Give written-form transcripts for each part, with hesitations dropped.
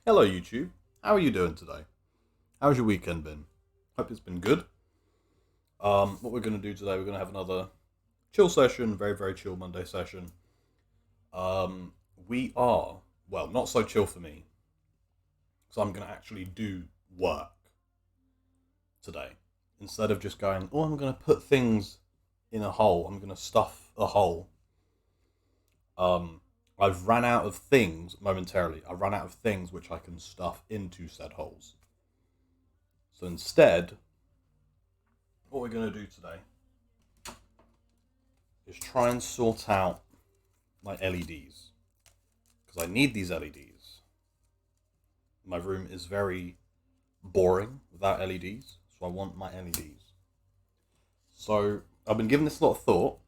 Hello YouTube, how are you doing today? How's your weekend been? Hope it's been good. What we're going to do today, we're going to have another chill session, very chill Monday session. Um, we are, well, not so chill for me, so I'm going to actually do work today. Instead of just going, oh, I'm going to put things in a hole, I'm going to stuff a hole. Um, I've ran out of things momentarily. I've run out of things which I can stuff into said holes. So instead, what we're going to do today is try and sort out my LEDs. Because I need these LEDs. My room is very boring without LEDs, so I want my LEDs. So I've been giving this a lot of thought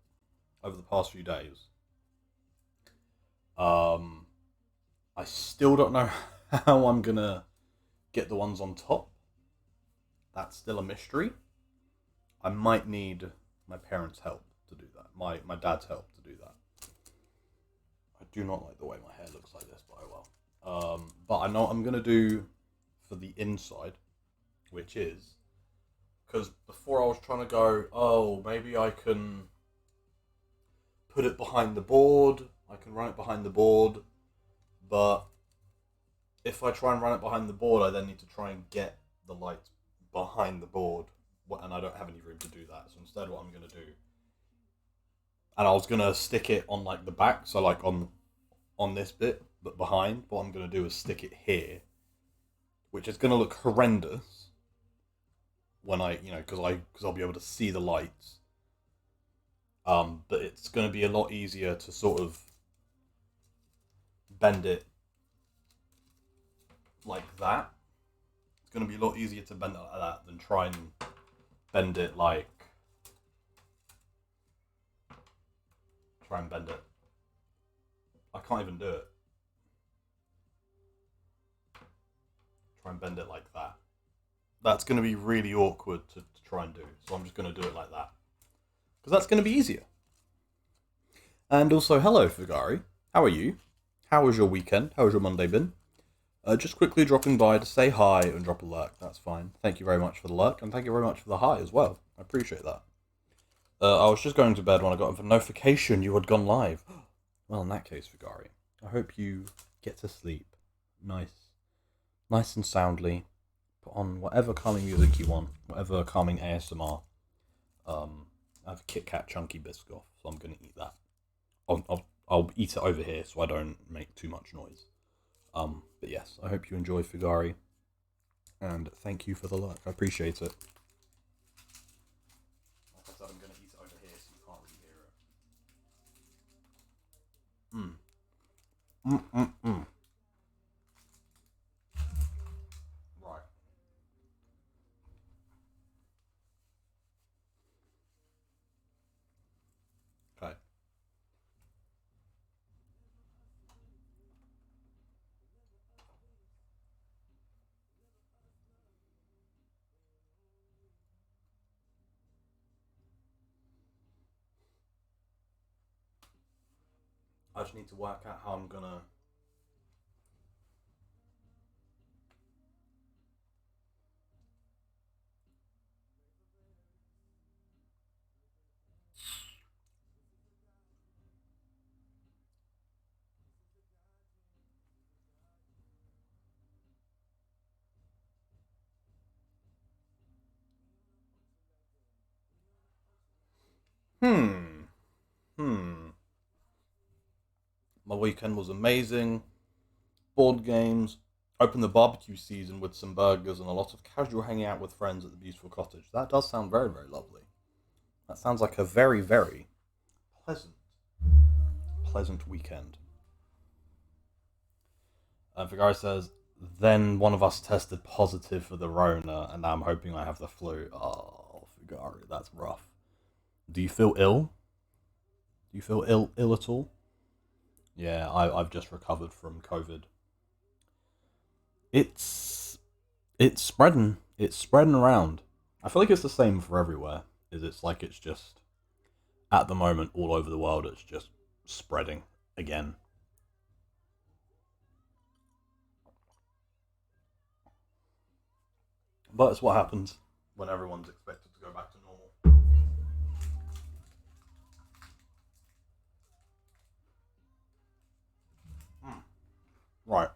over the past few days. I still don't know how I'm going to get the ones on top. That's still a mystery. I might need my parents' help to do that. My dad's help to do that. I do not like the way my hair looks like this, but oh well. But I know what I'm going to do for the inside, which is, because before I was trying to go, oh, maybe I can put it behind the board. I can run it behind the board. But if I try and run it behind the board, I then need to try and get the lights behind the board, and I don't have any room to do that. So instead, what I'm going to do, and I was going to stick it on like the back, so like on this bit, but behind. What I'm going to do is stick it here, which is going to look horrendous when because I'll be able to see the lights. But it's going to be a lot easier to sort of bend it like that. It's going to be a lot easier to bend it like that than try and bend it like... Try and bend it. I can't even do it. Try and bend it like that. That's going to be really awkward to try and do. So I'm just going to do it like that. Because that's going to be easier. And also, hello, Fugari. How are you? How was your weekend? How was your Monday been? Just quickly dropping by to say hi and drop a lurk. That's fine. Thank you very much for the lurk, and thank you very much for the hi as well. I appreciate that. I was just going to bed when I got a notification you had gone live. Well, in that case, Fugari, I hope you get to sleep nice and soundly. Put on whatever calming music you want, whatever calming ASMR. I have a Kit Kat chunky biscuit, so I'm going to eat that. I'll eat it over here so I don't make too much noise. But yes, I hope you enjoy Fugari, and thank you for the lurk. I appreciate it. Like I said, I'm going to eat it over here so you can't really hear it. Right. Okay. I just need to work out how I'm gonna... Hmm. My weekend was amazing. Board games. Opened the barbecue season with some burgers and a lot of casual hanging out with friends at the beautiful cottage. That does sound very lovely. That sounds like a very pleasant, pleasant weekend. Vigari says, then one of us tested positive for the Rona, and now I'm hoping I have the flu. Oh, Vigari, that's rough. Do you feel ill? Do you feel ill at all? Yeah, I've just recovered from COVID. It's it's spreading. It's spreading around. I feel like it's the same for everywhere. It's like it's just at the moment all over the world. It's just spreading again. But it's what happens when everyone's expected to go back to normal. Right.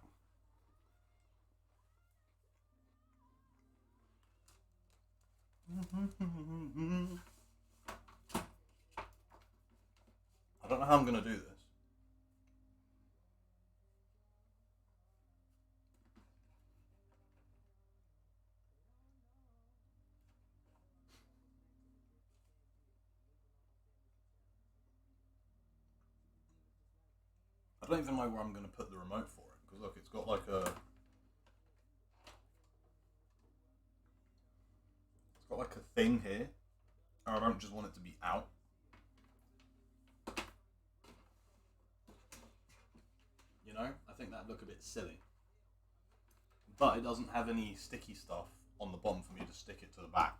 I don't know how I'm going to do this. I don't even know where I'm going to put the remote for it. Because look, it's got like a... It's got like a thing here. And I don't just want it to be out. You know? I think that'd look a bit silly. But it doesn't have any sticky stuff on the bottom for me to stick it to the back.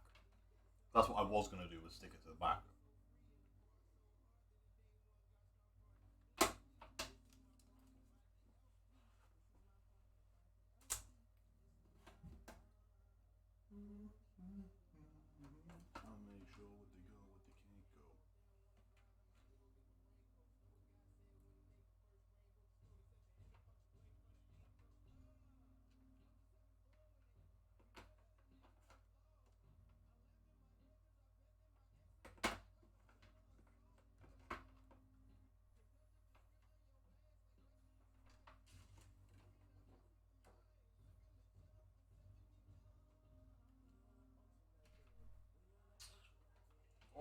That's what I was going to do, was stick it to the back.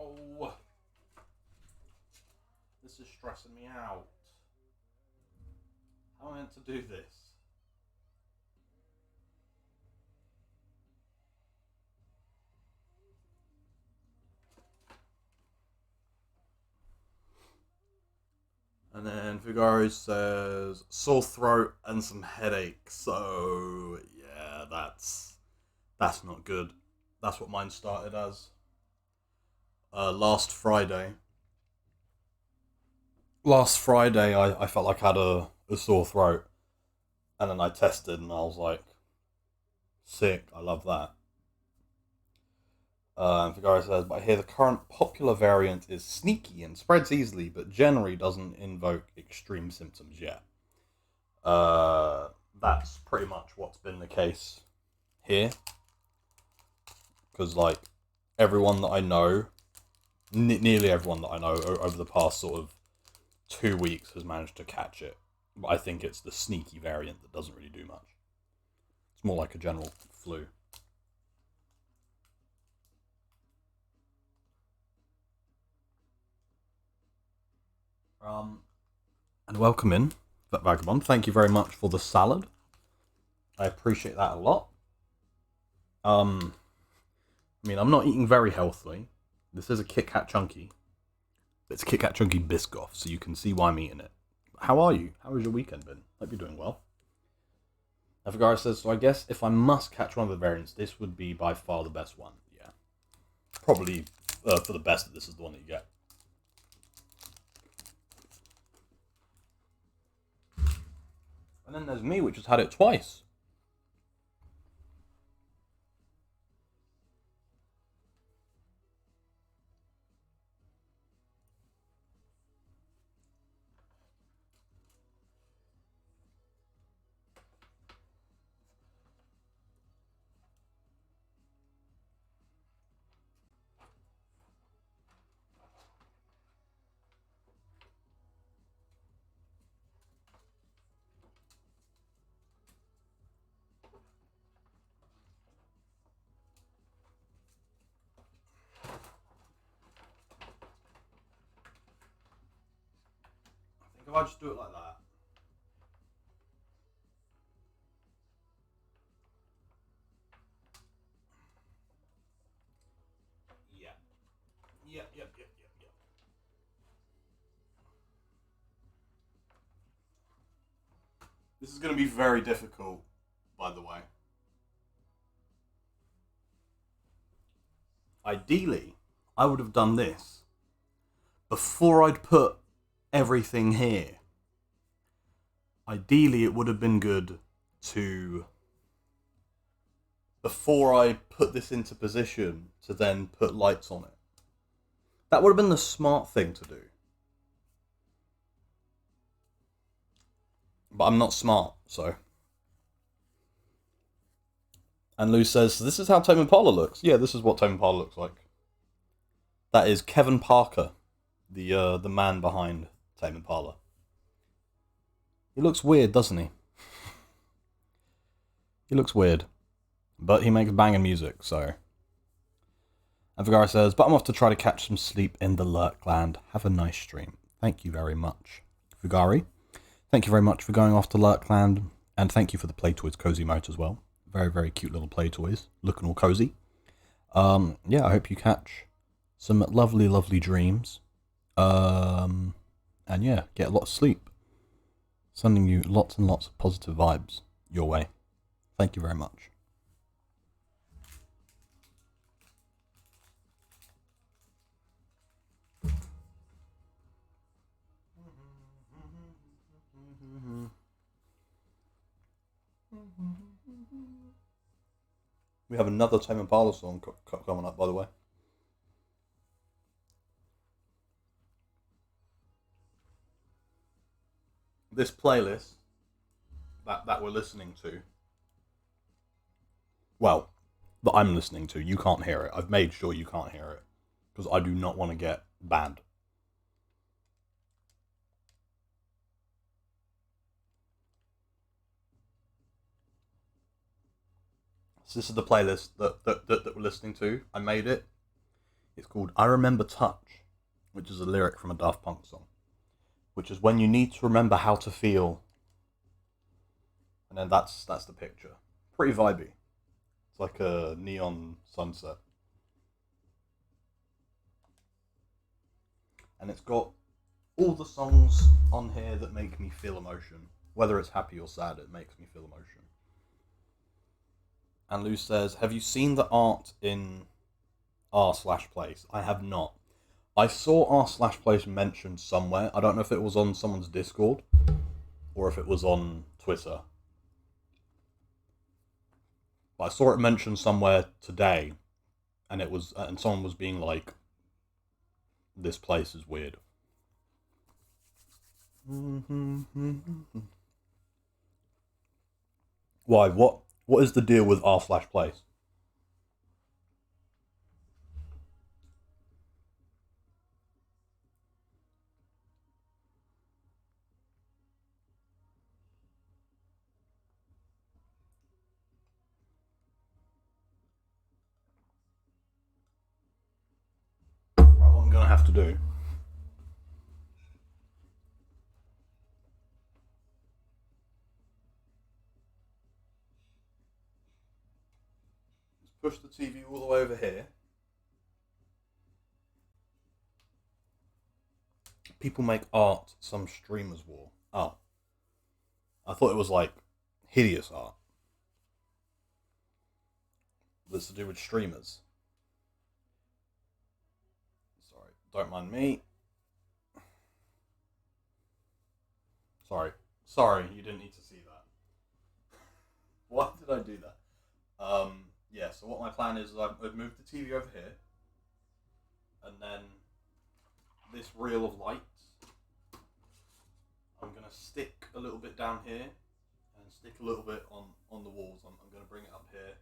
Oh, this is stressing me out. How am I meant to do this? And then Figaro says sore throat and some headache. So yeah, that's not good. That's what mine started as. Last Friday. Last Friday, I felt like I had a sore throat, and then I tested, and I was like, sick. I love that. Figaro says, but I hear the current popular variant is sneaky and spreads easily, but generally doesn't invoke extreme symptoms yet. That's pretty much what's been the case here. Because, like, everyone that I know, nearly everyone that I know over the past sort of 2 weeks has managed to catch it. But I think it's the sneaky variant that doesn't really do much. It's more like a general flu. And welcome in, that Vagabond. Thank you very much for the salad. I appreciate that a lot. I mean, I'm not eating very healthily. This is a Kit Kat Chunky. It's a Kit Kat Chunky Biscoff, so you can see why I'm eating it. How are you? How has your weekend been? Hope you're doing well. Navigara says, so I guess if I must catch one of the variants, this would be by far the best one. Yeah. Probably for the best that this is the one that you get. And then there's me, which has had it twice. I think if I just do it like that. Yeah. Yep. This is going to be very difficult, by the way. Ideally, I would have done this before I'd put everything here. Ideally, it would have been good to before I put this into position to then put lights on it. That would have been the smart thing to do. But I'm not smart, so. And Lou says, this is how Tame Impala looks. Yeah, this is what Tame Impala looks like. That is Kevin Parker, the man behind Tame Impala. He looks weird, doesn't he? He looks weird. But he makes banging music, so. And Vigara says, but I'm off to try to catch some sleep in the Lurkland. Have a nice stream. Thank you very much, Vigari. Thank you very much for going off to Lurkland. And thank you for the Play Toys Cozy Moat as well. Very, very cute little Play Toys. Looking all cozy. Yeah, I hope you catch some lovely, lovely dreams. And yeah, get a lot of sleep. Sending you lots and lots of positive vibes your way. Thank you very much. We have another Tame Impala song coming up, by the way. This playlist that we're listening to, well, that I'm listening to, you can't hear it. I've made sure you can't hear it, because I do not want to get banned. So this is the playlist that we're listening to. I made it. It's called I Remember Touch, which is a lyric from a Daft Punk song, which is when you need to remember how to feel. And then that's the picture. Pretty vibey. It's like a neon sunset. And it's got all the songs on here that make me feel emotion. Whether it's happy or sad, it makes me feel emotion. And Lou says, have you seen the art in r/place? I have not. I saw r/place mentioned somewhere. I don't know if it was on someone's Discord or if it was on Twitter. But I saw it mentioned somewhere today, and someone was being like, this place is weird. Why? What is the deal with r/place? Right, what I'm gonna have to do is push the TV all the way over here. People make art some streamers wore. Oh. I thought it was like hideous art. That's to do with streamers. Sorry, don't mind me. Sorry, you didn't need to see that. Why did I do that? Yeah, so what my plan is I've moved the TV over here, and then this reel of lights, I'm going to stick a little bit down here, and stick a little bit on the walls. I'm going to bring it up here,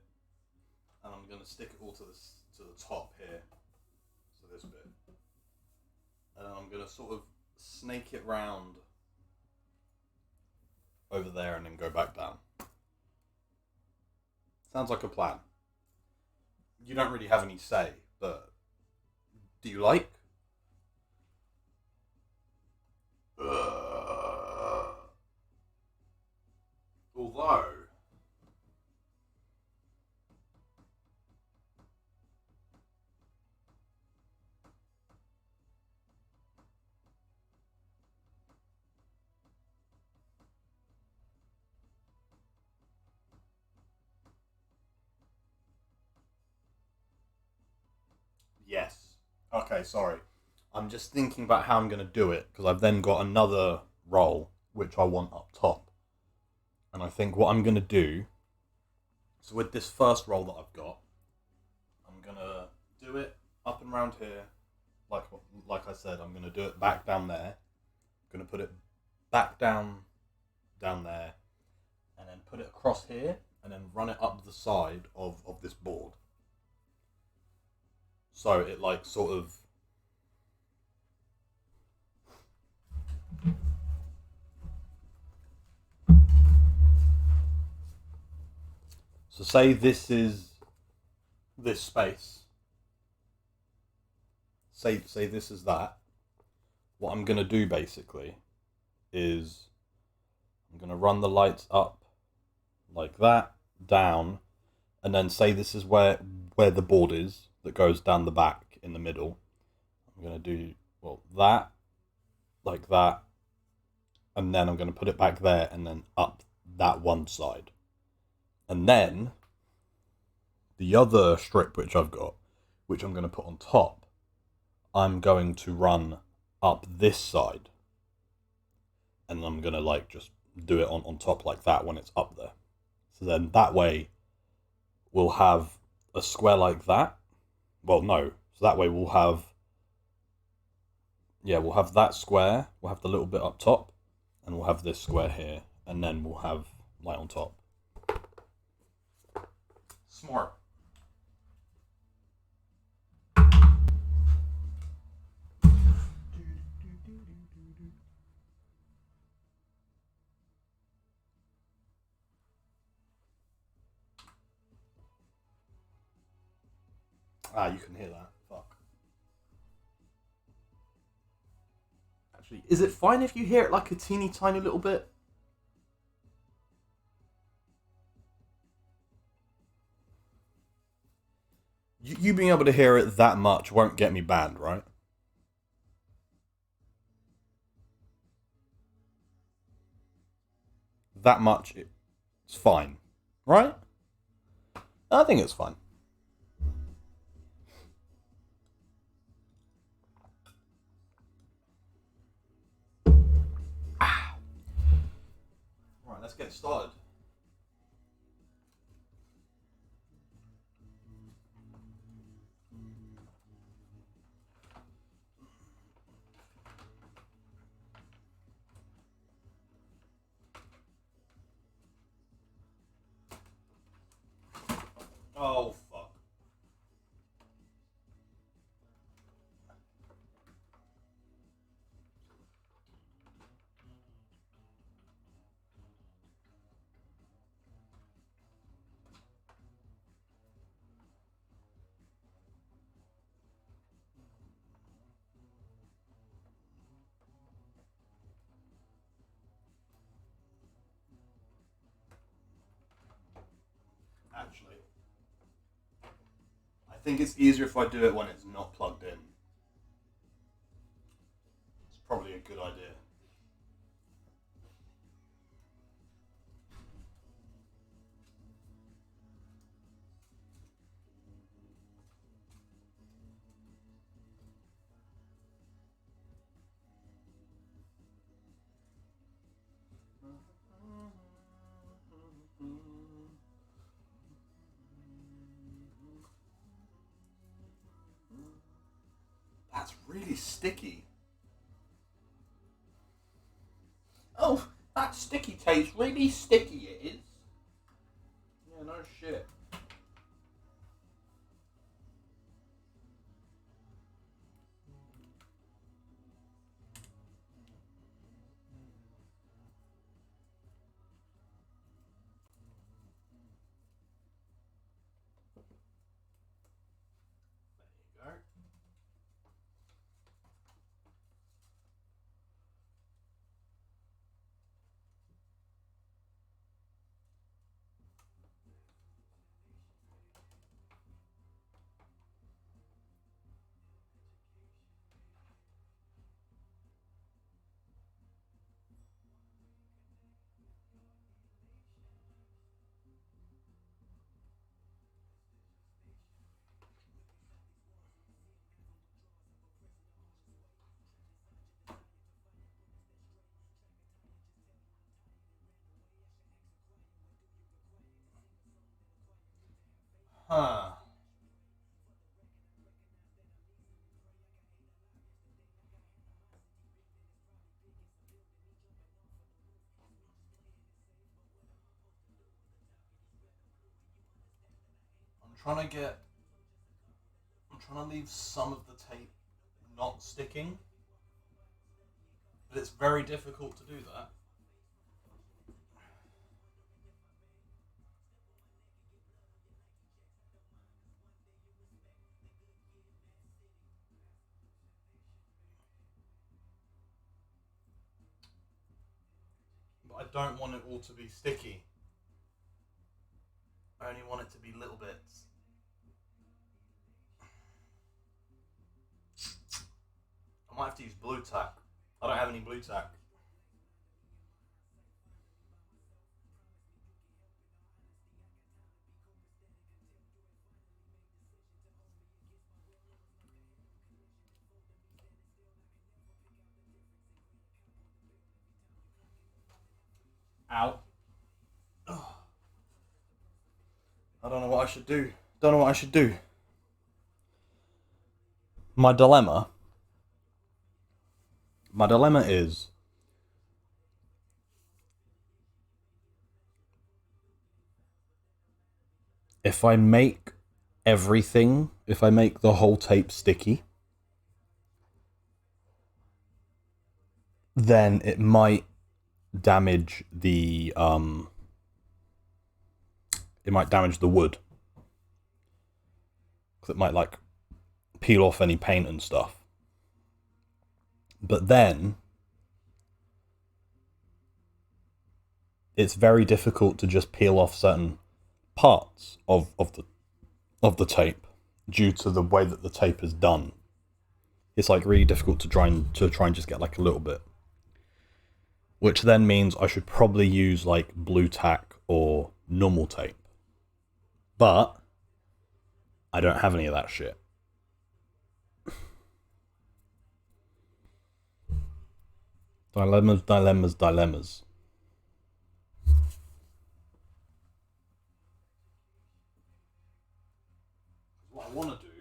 and I'm going to stick it all to the top here, so this bit. And then I'm going to sort of snake it round over there and then go back down. Sounds like a plan. You don't really have any say, but do you like? Although, yes. Okay, sorry. I'm just thinking about how I'm going to do it, because I've then got another roll which I want up top. And I think what I'm going to do, So with this first roll that I've got, I'm gonna do it up and round here, like I said. I'm gonna do it back down there. I'm gonna put it back down there, and then put it across here, and then run it up the side of this board. So it like sort of. So say this is this space. Say this is that. What I'm gonna do basically is I'm gonna run the lights up like that, down, and then say this is where the board is that goes down the back in the middle. I'm gonna do that, like that, and then I'm gonna put it back there and then up that one side. And then the other strip which I've got, which I'm gonna put on top, I'm going to run up this side. And I'm gonna like just do it on top like that when it's up there. So then that way we'll have a square like that. Well, no. So that way we'll have that square, we'll have the little bit up top, and we'll have this square here, and then we'll have light on top. Smart. You can hear that. Fuck. Actually, is it fine if you hear it like a teeny tiny little bit? You being able to hear it that much won't get me banned, right? That much, it's fine, right? I think it's fine. Right, let's get started. Oh, fuck. Actually, I think it's easier if I do it when it's not plugged in. It's probably a good idea. That's really sticky. Oh, that sticky taste really sticky, it is. Yeah, no shit. There you go. Huh. I'm trying to get. I'm trying to leave some of the tape not sticking, but it's very difficult to do that. But I don't want it all to be sticky. I only want it to be little bits. I might have to use blue tack. I don't have any blue tack. Ow. I don't know what I should do. Don't know what I should do. My dilemma. My dilemma is if I make everything, if I make the whole tape sticky, then it might damage the it might damage the wood. Because it might like peel off any paint and stuff. But then it's very difficult to just peel off certain parts of the tape due to the way that the tape is done. It's like really difficult to try and just get like a little bit. Which then means I should probably use like blue tack or normal tape. But I don't have any of that shit. Dilemmas, dilemmas, dilemmas. What I want to do.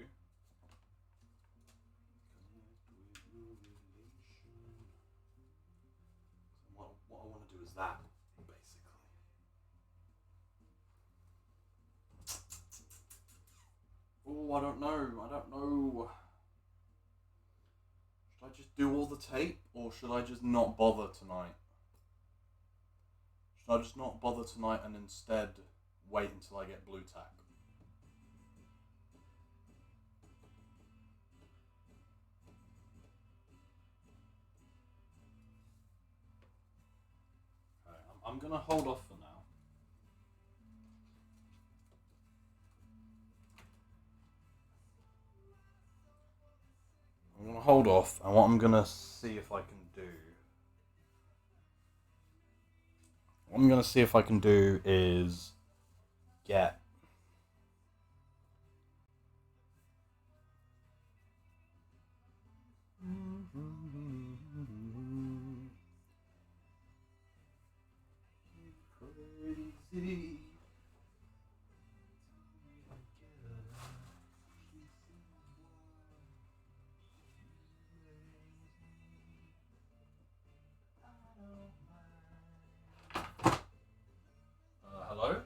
What I want to do is that, basically. Oh, I don't know. I don't know. Should I just do all the tape, or should I just not bother tonight? Should I just not bother tonight and instead wait until I get blue tack? Okay, I'm gonna hold off for now. I'm gonna hold off, and what I'm gonna see if I can do. What I'm gonna see if I can do is get. Crazy. Hello?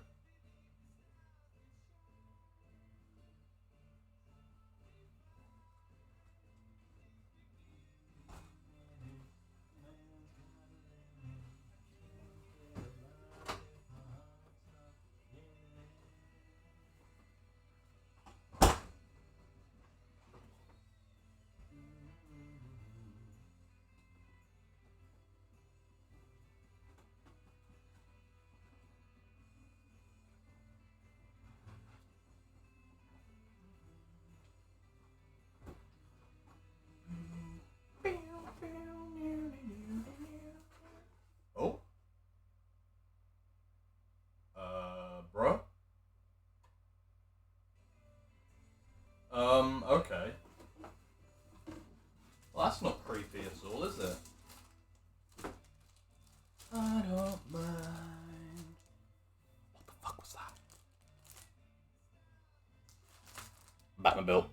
Batmobile.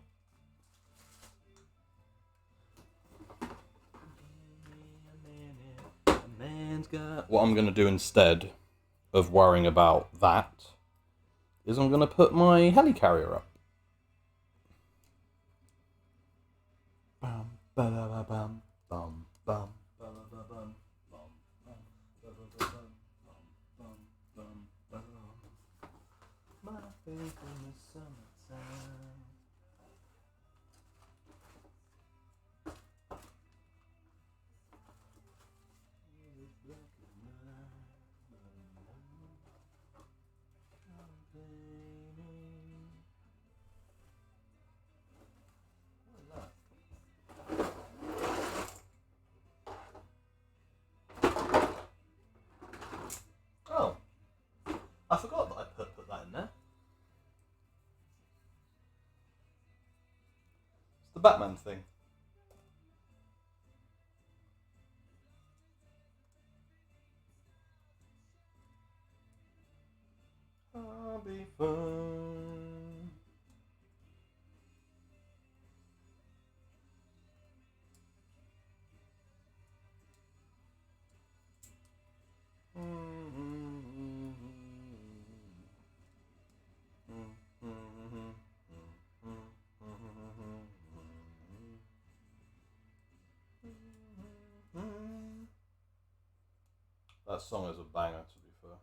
What I'm going to do instead of worrying about that is I'm going to put my helicarrier up. Bum, ba-da-ba-bum, bum, bum, ba-da-ba-bum, bum, bum, ba-da-ba-bum, bum, bum, bum, bum. My faith in the summertime. Oh, I forgot that I put that in there. It's the Batman thing. I'll be fine. That song is a banger, to be fair.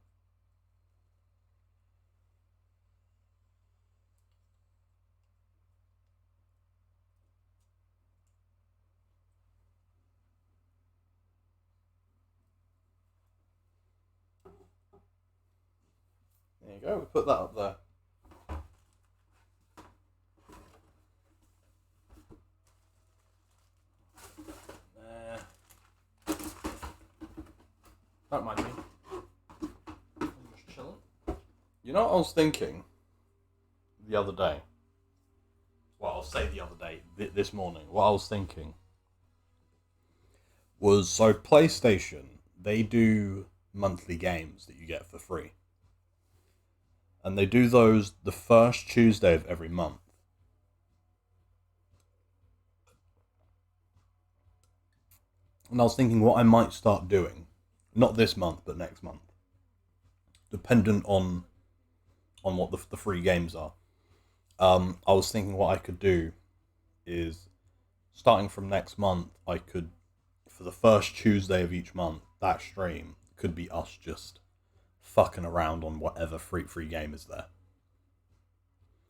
There you go, we put that up there. Don't mind me. I'm just chilling. You know what I was thinking the other day? Well, I'll say the other day, this morning. What I was thinking was, so PlayStation, they do monthly games that you get for free. And they do those the first Tuesday of every month. And I was thinking what I might start doing, not this month, but next month, dependent on what the free games are. I was thinking what I could do is, starting from next month, I could, for the first Tuesday of each month, that stream could be us just fucking around on whatever free game is there.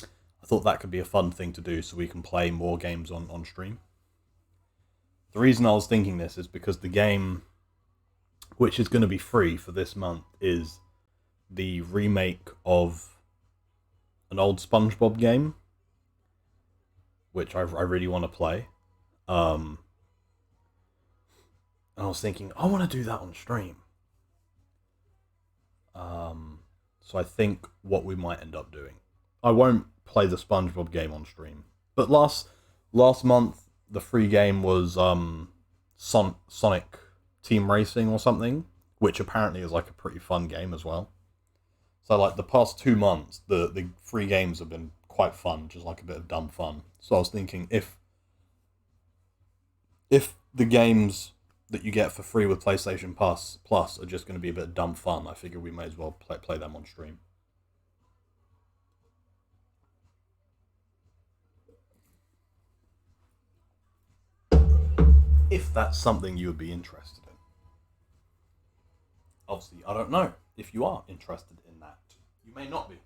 I thought that could be a fun thing to do so we can play more games on stream. The reason I was thinking this is because the game, which is going to be free for this month, is the remake of an old SpongeBob game, which I really want to play. And I was thinking, I want to do that on stream. So I think what we might end up doing, I won't play the SpongeBob game on stream, but last month the free game was Sonic Team Racing or something, which apparently is like a pretty fun game as well. So like the past 2 months, the free games have been quite fun, just like a bit of dumb fun. So I was thinking, if the games that you get for free with PlayStation Plus are just going to be a bit of dumb fun, I figure we may as well play them on stream. If that's something you would be interested in. Obviously, I don't know if you are interested in that. You may not be.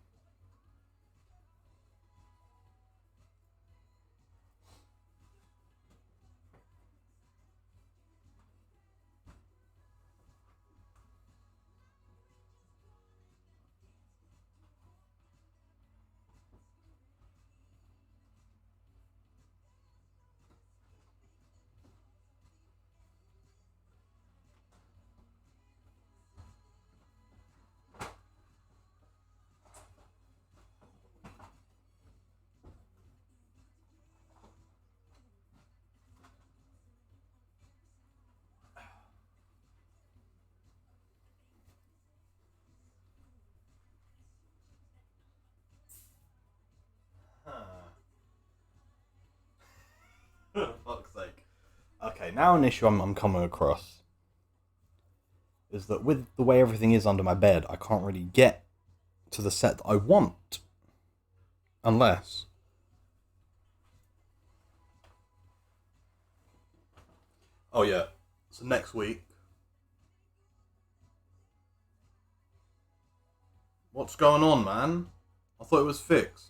now an issue I'm coming across is that with the way everything is under my bed, I can't really get to the set that I want. Unless... Oh yeah, so next week... What's going on, man? I thought it was fixed.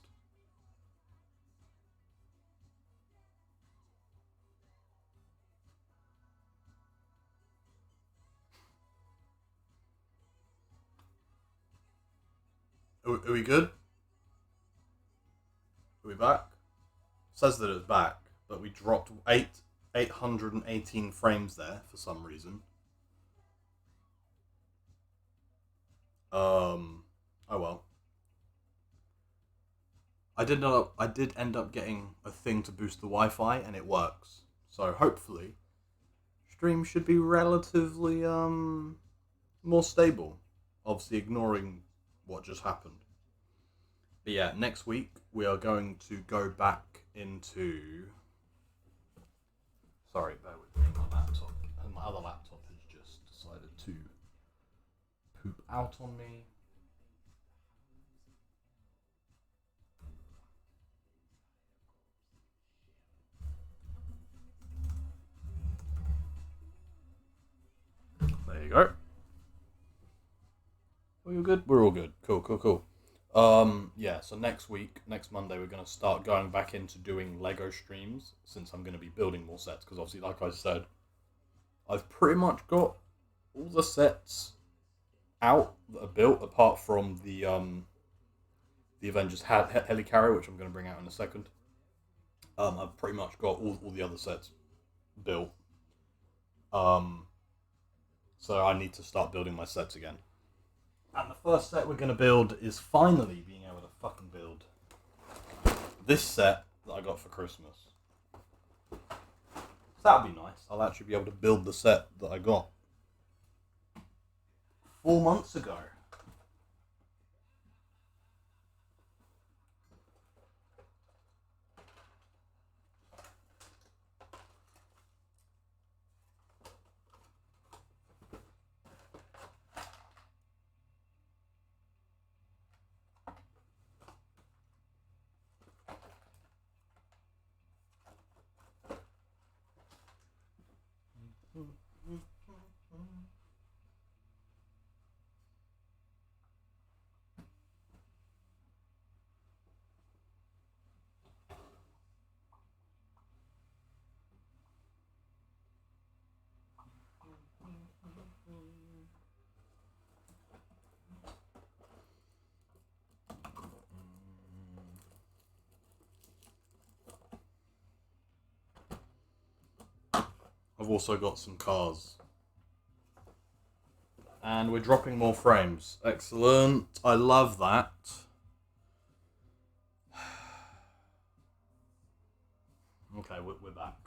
Are we good? Are we back? It says that it's back, but we dropped 818 frames there for some reason. Oh well. I did end up getting a thing to boost the Wi-Fi, and it works. So hopefully, stream should be relatively more stable. Obviously, ignoring what just happened. But yeah, next week we are going to go back into. Sorry, bear with me. My laptop, and my other laptop has just decided to poop out on me. There you go. Are you good? We're all good. Cool. Yeah, so next week, next Monday, we're going to start going back into doing Lego streams since I'm going to be building more sets. Because obviously, like I said, I've pretty much got all the sets out that are built apart from the Avengers helicarrier, which I'm going to bring out in a second. I've pretty much got all the other sets built. So I need to start building my sets again. And the first set we're going to build is finally being able to fucking build this set that I got for Christmas. So that would be nice. I'll actually be able to build the set that I got 4 months ago. I've also got some cars. And we're dropping more frames. Excellent. I love that. Okay, we're back.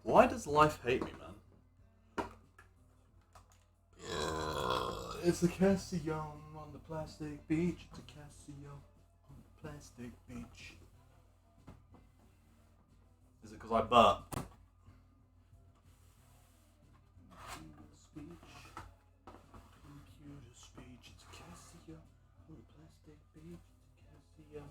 Why does life hate me, man? It's a Casio on the plastic beach. It's a Casio on the plastic beach. Is it because I burped? Computer speech. It's a Casio on the plastic beach. It's a Casio.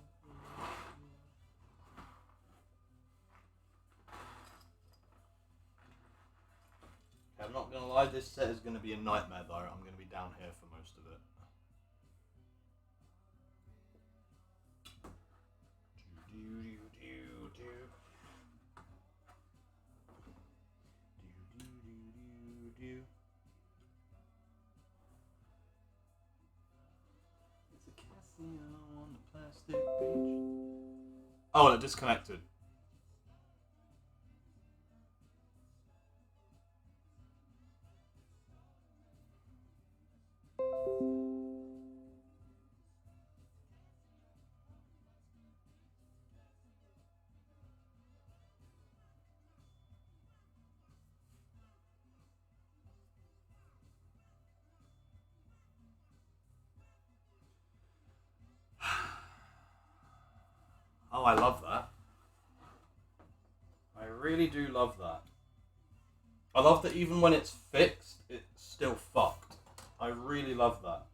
I'm not gonna lie, this set is gonna be a nightmare though. I'm gonna be down here for most of it. It's a Casio on the plastic beach. Oh, it disconnected. I love that. I really do love that. I love that even when it's fixed, it's still fucked. I really love that.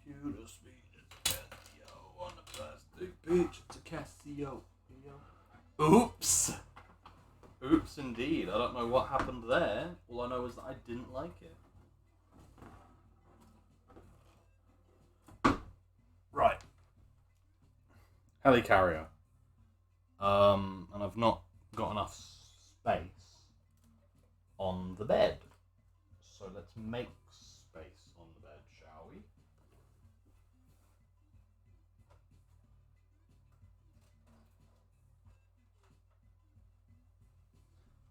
Computer speed is Casio on a plastic beach. It's a Casio. Oops. Oops, indeed. I don't know what happened there. All I know is that I didn't like it. Right. Helicarrier. And I've not got enough space on the bed. So let's make space on the bed, shall we?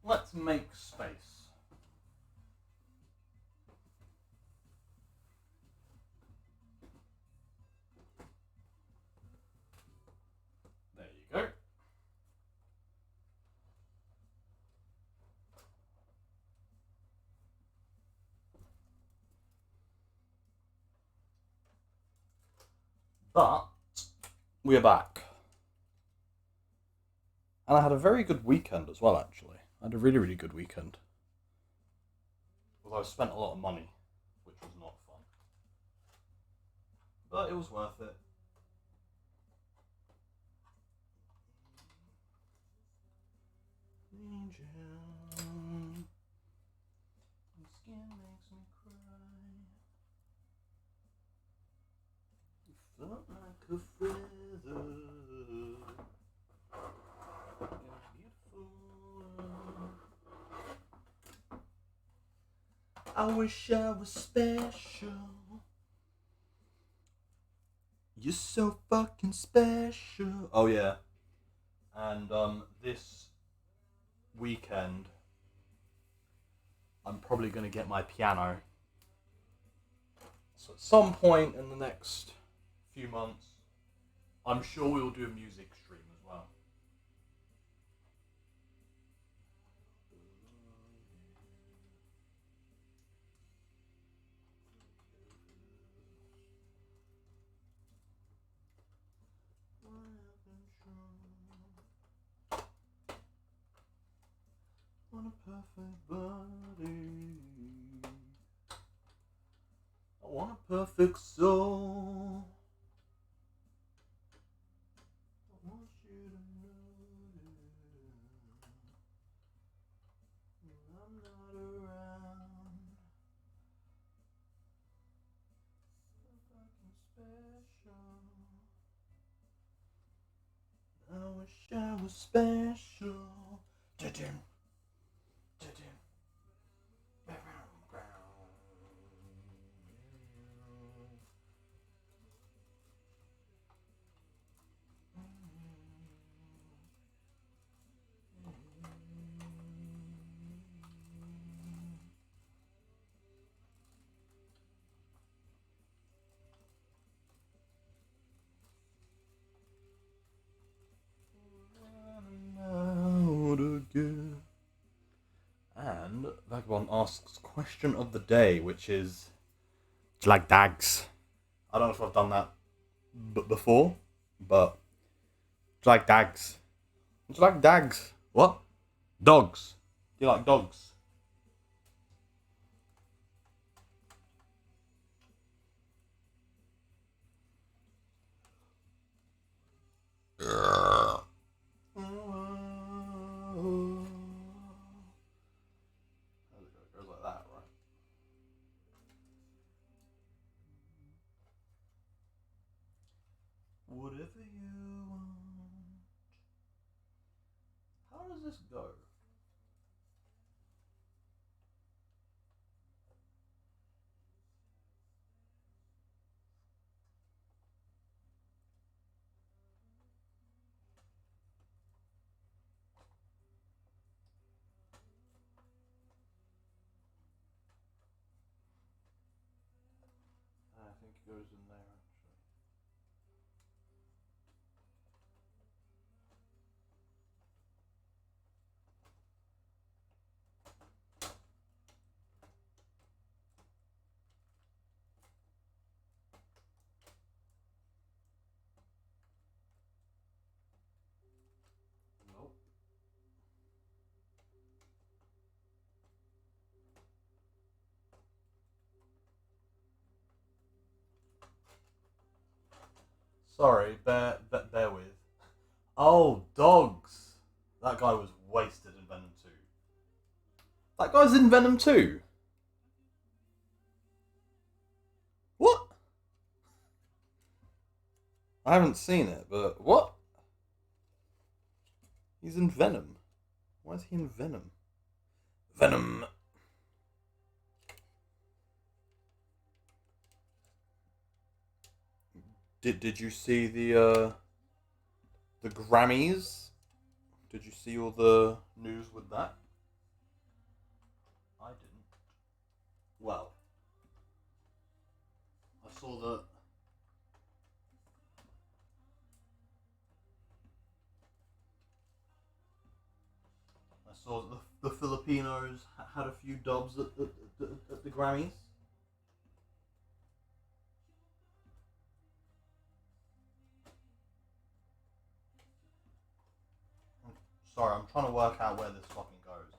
Let's make space. There you go. But we're back. And I had a very good weekend as well, actually. I had a really, really good weekend. Although I spent a lot of money, which was not fun. But it was worth it. Angel, your skin makes me cry. You felt like a feather in a beautiful world. I wish I was special. You're so fucking special. Oh yeah. And this weekend I'm probably gonna get my piano. So at some point in the next few months, I'm sure we'll do a music stream as well. Want a perfect body. I want a perfect soul. I want you to know that I'm not around. So fucking special. I wish I was special. Da-dum. Da-dum. Out again. And Vagabond asks question of the day, which is, do you like dags? I don't know if I've done that before, but do you like dags? Do you like dags? What? Dogs. Do you like dogs? It goes like that, right? Whatever you want. How does this go? I think it goes in there actually. Sorry, bear with. Oh, dogs. That guy was wasted in Venom 2. That guy's in Venom 2? What? I haven't seen it, but what? He's in Venom. Why is he in Venom? Venom. Did you see the Grammys? Did you see all the news with that? I didn't. Well, I saw that. I saw that the Filipinos had a few dubs at the Grammys. Sorry, I'm trying to work out where this fucking goes.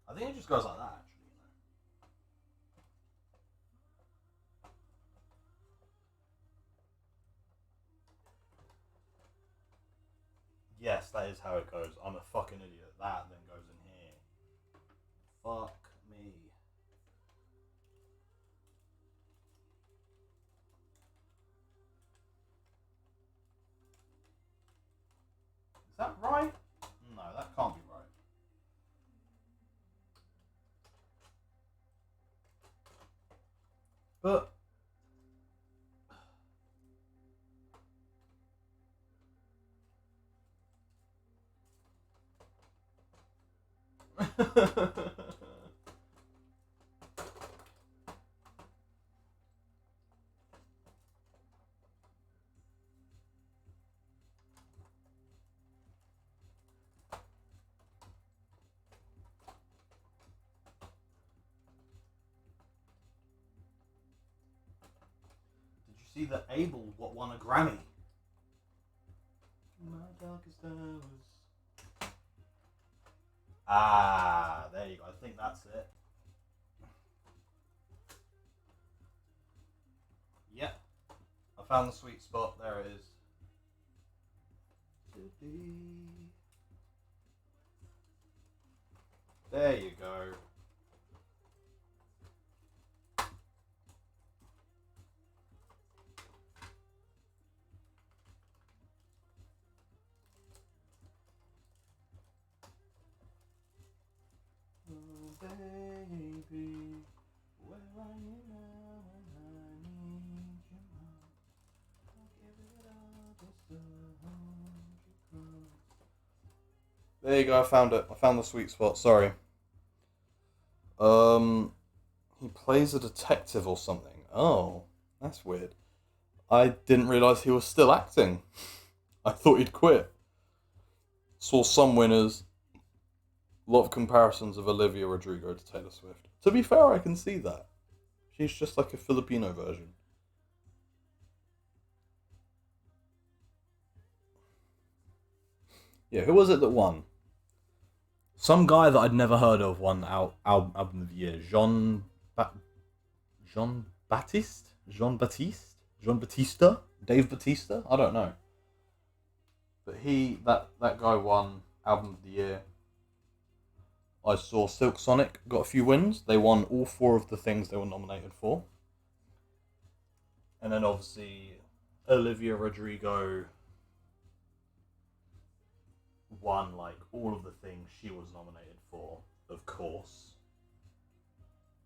I think it just goes like that, actually. Yes, that is how it goes. I'm a fucking idiot. That then goes in here. Fuck me. Is that right? No, that can't be right. But did you see that Abel won a Grammy? My darkest hours. Ah, there you go. I think that's it. Yep. I found the sweet spot. There it is. There you go. Oh, baby, where are you now when I need you most? I'll give it all just to hold you close. There you go, I found it. I found the sweet spot, sorry. He plays a detective or something. Oh, that's weird. I didn't realise he was still acting. I thought he'd quit. Saw some winners. A lot of comparisons of Olivia Rodrigo to Taylor Swift. To be fair, I can see that. She's just like a Filipino version. Yeah, who was it that won? Some guy that I'd never heard of won album of the year. Jean Baptiste? Jean Baptiste? Jean Batista? Dave Batista? I don't know. But that guy won album of the year. I saw Silk Sonic got a few wins. They won all four of the things they were nominated for. And then obviously Olivia Rodrigo won like all of the things she was nominated for, of course.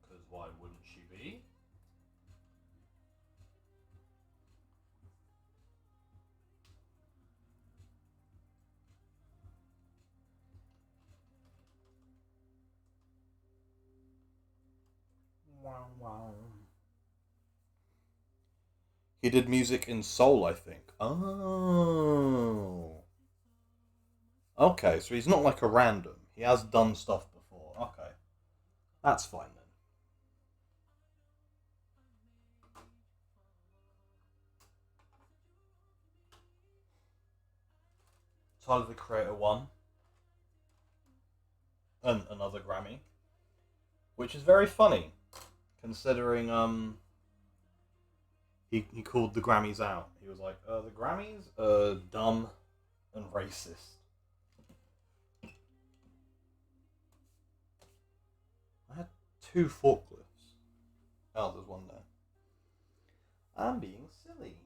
Because why wouldn't she be? Wow, wow. He did music in Soul, I think. Oh. Okay, so he's not like a random. He has done stuff before. Okay. That's fine then. Tyler the Creator won another Grammy, which is very funny, considering he called the Grammys out. He was like, the Grammys are dumb and racist. I had 2 forklifts. Oh, there's one there. I'm being silly.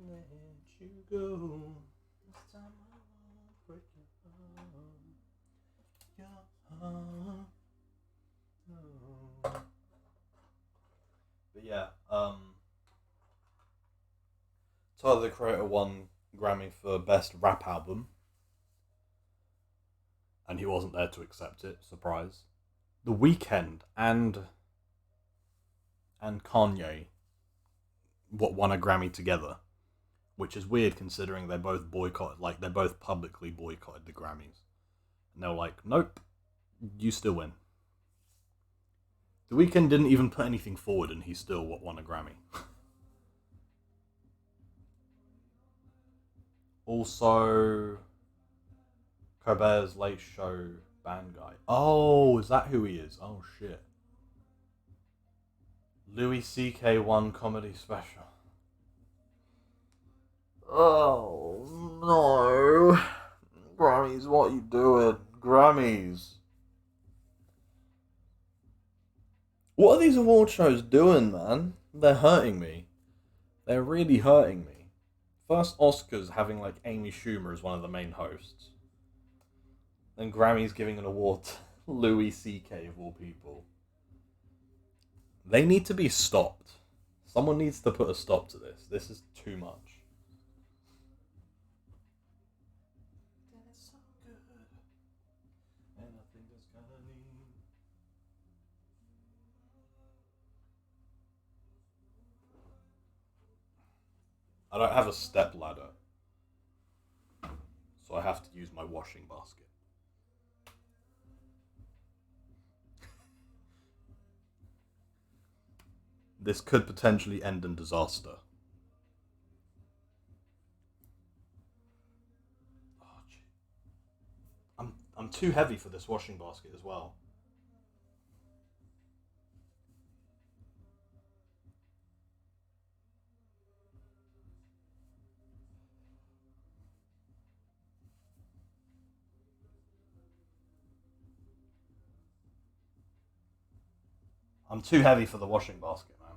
Let you go. This time I won't break your heart. No. But yeah, Tyler the Creator won Grammy for Best Rap Album, and he wasn't there to accept it. Surprise. The Weeknd and Kanye won a Grammy together, which is weird considering they both boycotted, like they both publicly boycotted the Grammys, and they were like, "Nope, you still win." The Weeknd didn't even put anything forward, and he still won a Grammy. Also, Colbert's Late Show band guy. Oh, is that who he is? Oh shit. Louis C.K. won comedy special. Oh no. Grammys, what are you doing? Grammys. What are these award shows doing, man? They're hurting me. They're really hurting me. First Oscars having like Amy Schumer as one of the main hosts. Then Grammys giving an award to Louis C.K. of all people. They need to be stopped. Someone needs to put a stop to this. This is too much. So good. And I think it's gonna need. I don't have a step ladder, so I have to use my washing basket. This could potentially end in disaster. Oh, gee. I'm too heavy for this washing basket as well. I'm too heavy for the washing basket, man.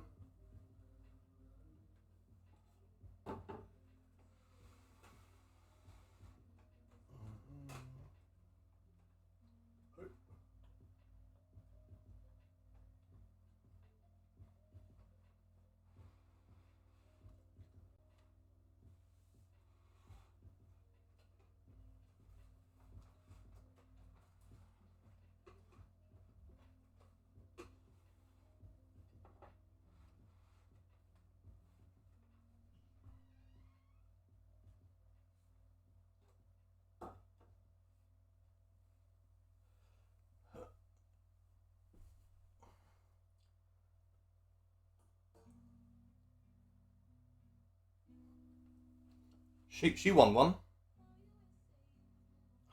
She won one.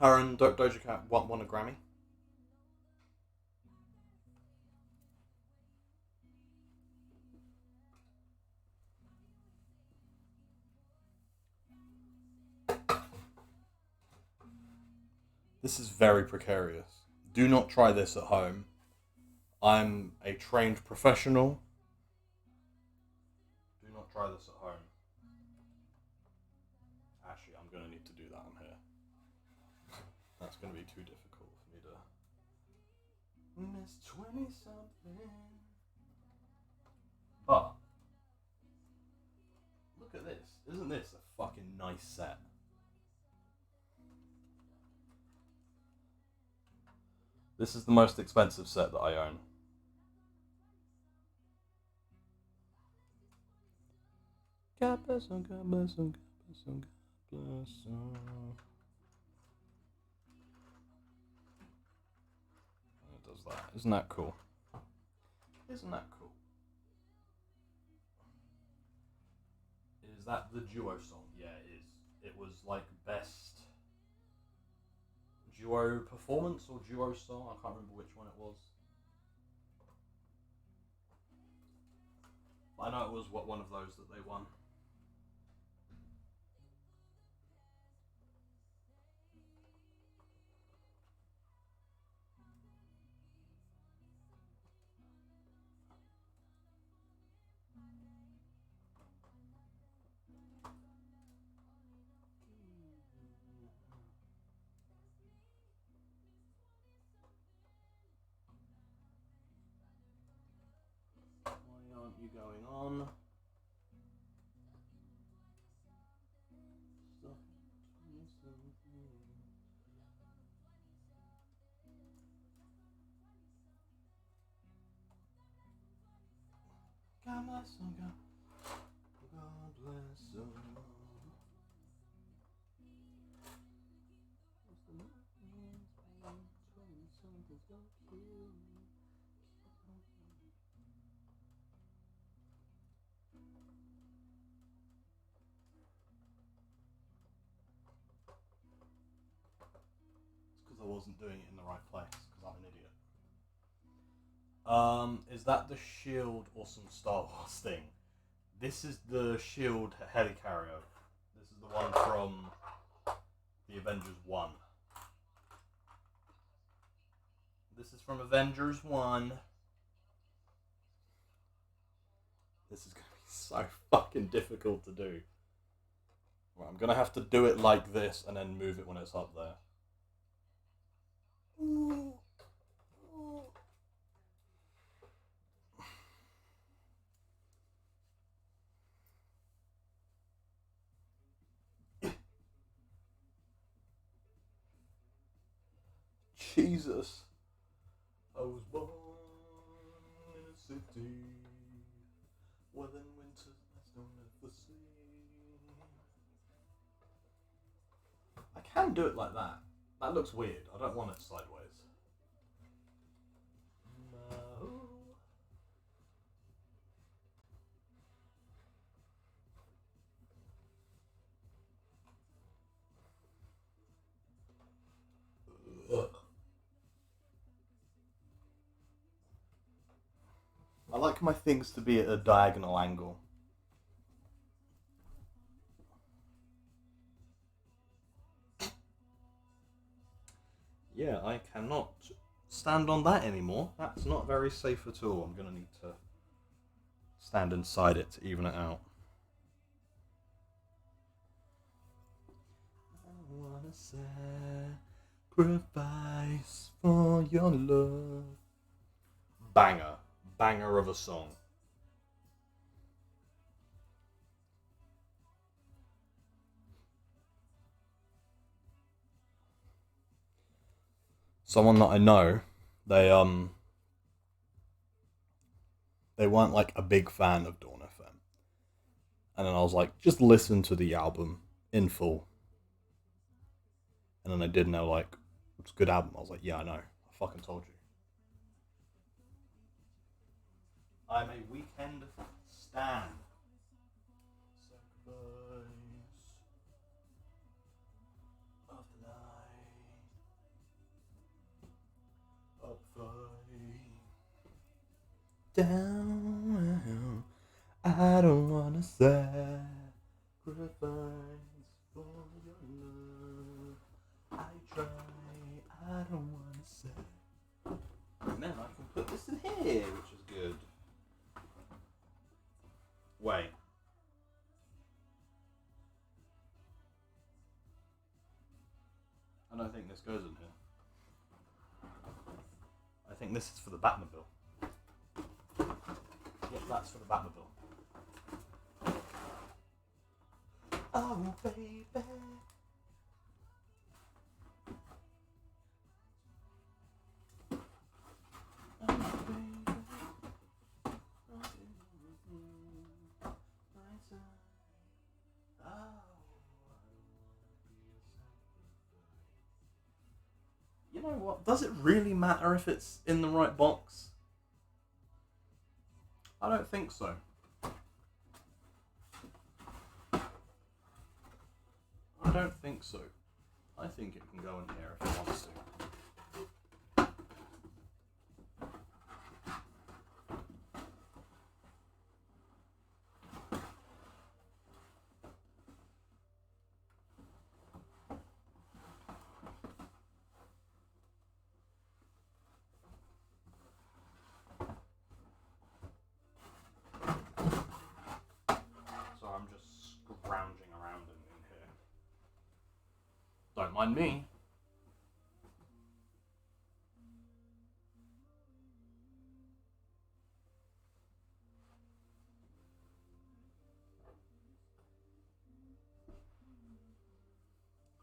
Her and Doja Cat won a Grammy. This is very precarious. Do not try this at home. I'm a trained professional. Do not try this at home. Actually, I'm going to need to do that on here. That's going to be too difficult for me to miss 20 something. But look at this. Isn't this a fucking nice set? This is the most expensive set that I own. God bless him, God bless him, God bless him, God bless him. And it does that. Isn't that cool? Isn't that cool? that the duo song? Yeah, it is. It was like best duo performance or duo song. I can't remember which one it was. I know it was one of those that they won. Why aren't you going on? God bless them, God bless them. It's because I wasn't doing it in the right place, because I'm an idiot. Is that the shield or some Star Wars thing? This is the shield helicarrier. This is the one from the Avengers 1. This is from Avengers 1. This is going to be so fucking difficult to do. Right, I'm going to have to do it like this and then move it when it's up there. Jesus. I was born in a city where then winter I don't ever see. I can do it like that. That looks weird. I don't want it sideways. No. Ugh. I like my things to be at a diagonal angle. Yeah, I cannot stand on that anymore. That's not very safe at all. I'm going to need to stand inside it to even it out. I want to sacrifice for your love. Banger. Banger of a song. Someone that I know, they weren't like a big fan of Dawn FM. And then I was like, just listen to the album in full. And then they did, and they were like, it's a good album. I was like, yeah, I know. I fucking told you. I'm a weekend stan. Sacrifice of the night. Up fight. Down. I don't wanna sacrifice for your love. I try. I don't wanna say. And then I can put this in here, which is good. Wait. I don't think this goes in here. I think this is for the Batmobile. Yep, that's for the Batmobile. Oh, baby. You know what? Does it really matter if it's in the right box? I don't think so. I don't think so. I think it can go in here if it wants to. So I'm just scrounging around in here. Don't mind me.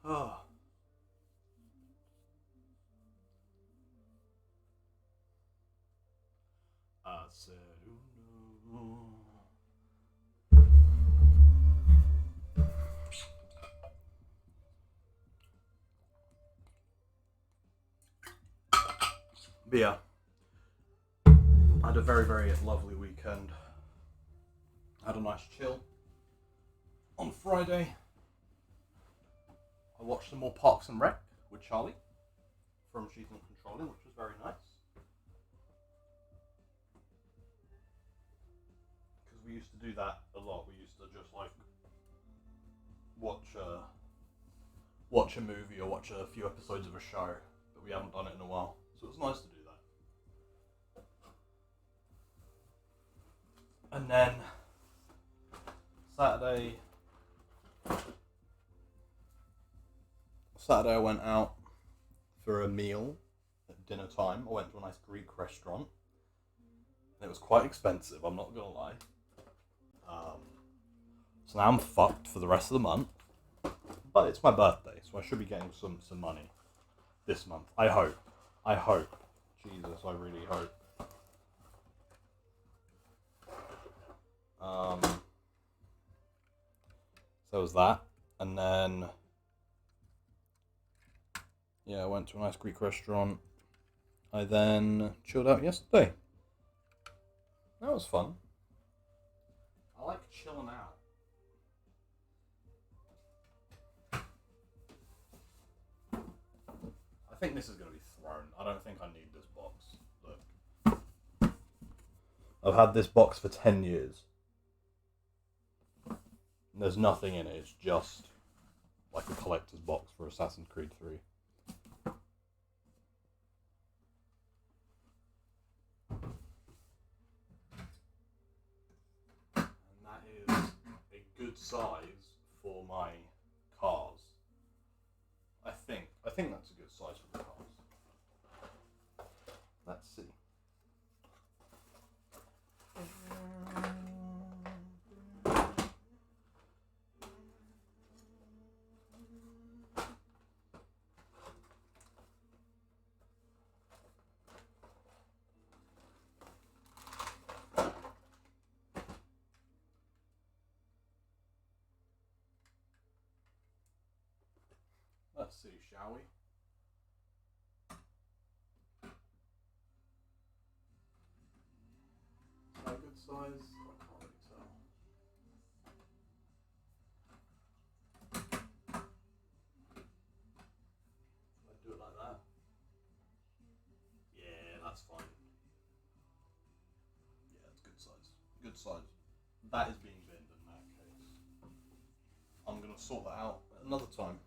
Oh. I said, ooh, no. But yeah, I had a very, very lovely weekend. Had a nice chill. On Friday, I watched some more Parks and Rec with Charlie from She's Not Controlling, which was very nice. Because we used to do that a lot. We used to just like watch a movie or watch a few episodes of a show, but we haven't done it in a while. So it was nice to do that. And then Saturday I went out for a meal at dinner time. I went to a nice Greek restaurant. It was quite expensive, I'm not gonna lie. So now I'm fucked for the rest of the month. But it's my birthday, so I should be getting some money this month. I hope. Jesus, I really hope. So was that. And then I went to a nice Greek restaurant. I then chilled out yesterday. That was fun. I like chilling out. I think this is going to be thrown. I don't think I need this box. Look. I've had this box for 10 years. There's nothing in it. It's just like a collector's box for Assassin's Creed 3. And that is a good size for my cars. I think that's a good size for the cars. Let's see. Let's see, shall we? Is that a good size? I can't really tell. I do it like that. Yeah, that's fine. Yeah, it's good size. Good size. That is being binned in that case. I'm gonna sort that out at another time.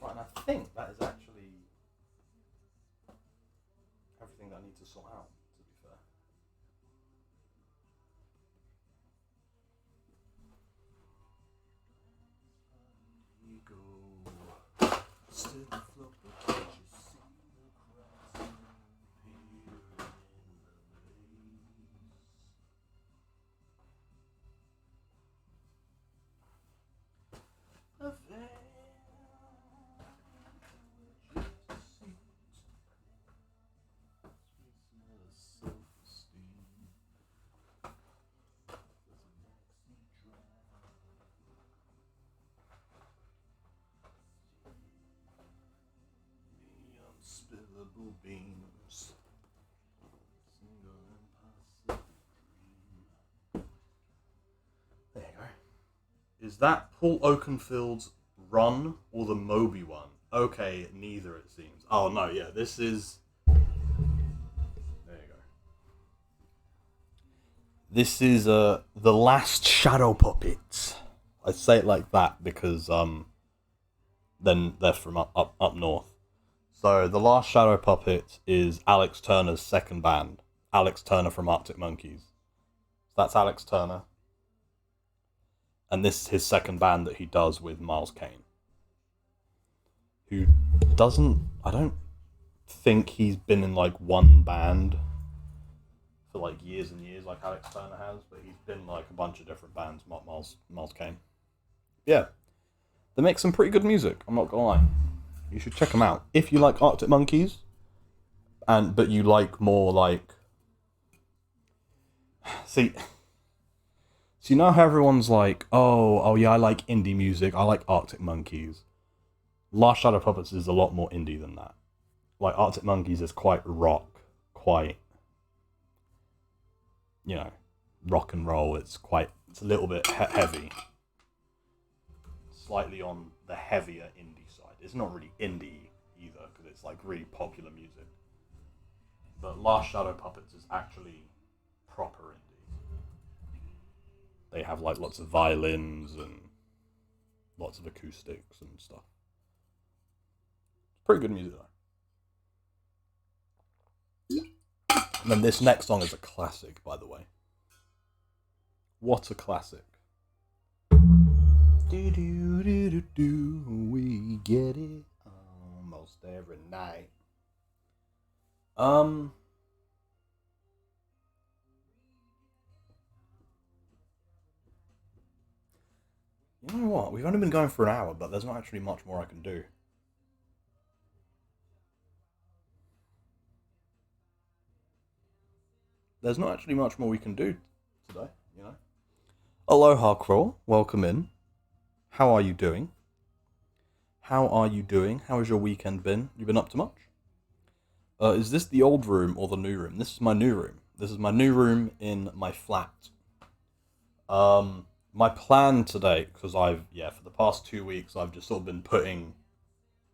Right, and I think that is actually everything that I need to sort out, to be fair. Here you go. Still float, but can't you see the cracks appearing in the maze? A veil unspillable beams. Single impossible dream. There you go. Is that Paul Oakenfield's Run or the Moby one? Okay, neither it seems. Oh no, yeah, this is. There you go. This is The Last Shadow Puppets. I say it like that because then they're from up north. So The Last Shadow Puppets is Alex Turner's second band. Alex Turner from Arctic Monkeys. So that's Alex Turner. And this is his second band that he does with Miles Kane. Who doesn't... I don't think he's been in like one band for like years and years like Alex Turner has, but he's been like a bunch of different bands, Miles Kane. Yeah. They make some pretty good music, I'm not gonna lie. You should check them out. If you like Arctic Monkeys, but you like more like... See, so you know how everyone's like, oh yeah, I like indie music, I like Arctic Monkeys. Last Shadow Puppets is a lot more indie than that. Like, Arctic Monkeys is quite rock, quite, you know, rock and roll. It's a little bit heavy. Slightly on the heavier indie side. It's not really indie either, because it's like really popular music. But Last Shadow Puppets is actually proper indie. They have like lots of violins and lots of acoustics and stuff. Pretty good music though. And then this next song is a classic, by the way. What a classic. Do do do do do, we get it almost every night. You know what? We've only been going for an hour, but there's not actually much more I can do. There's not actually much more we can do today, you know. Aloha, Kroll. Welcome in. How are you doing? How are you doing? How has your weekend been? You been up to much? Is this the old room or the new room? This is my new room. This is my new room in my flat. My plan today, because for the past 2 weeks, I've just sort of been putting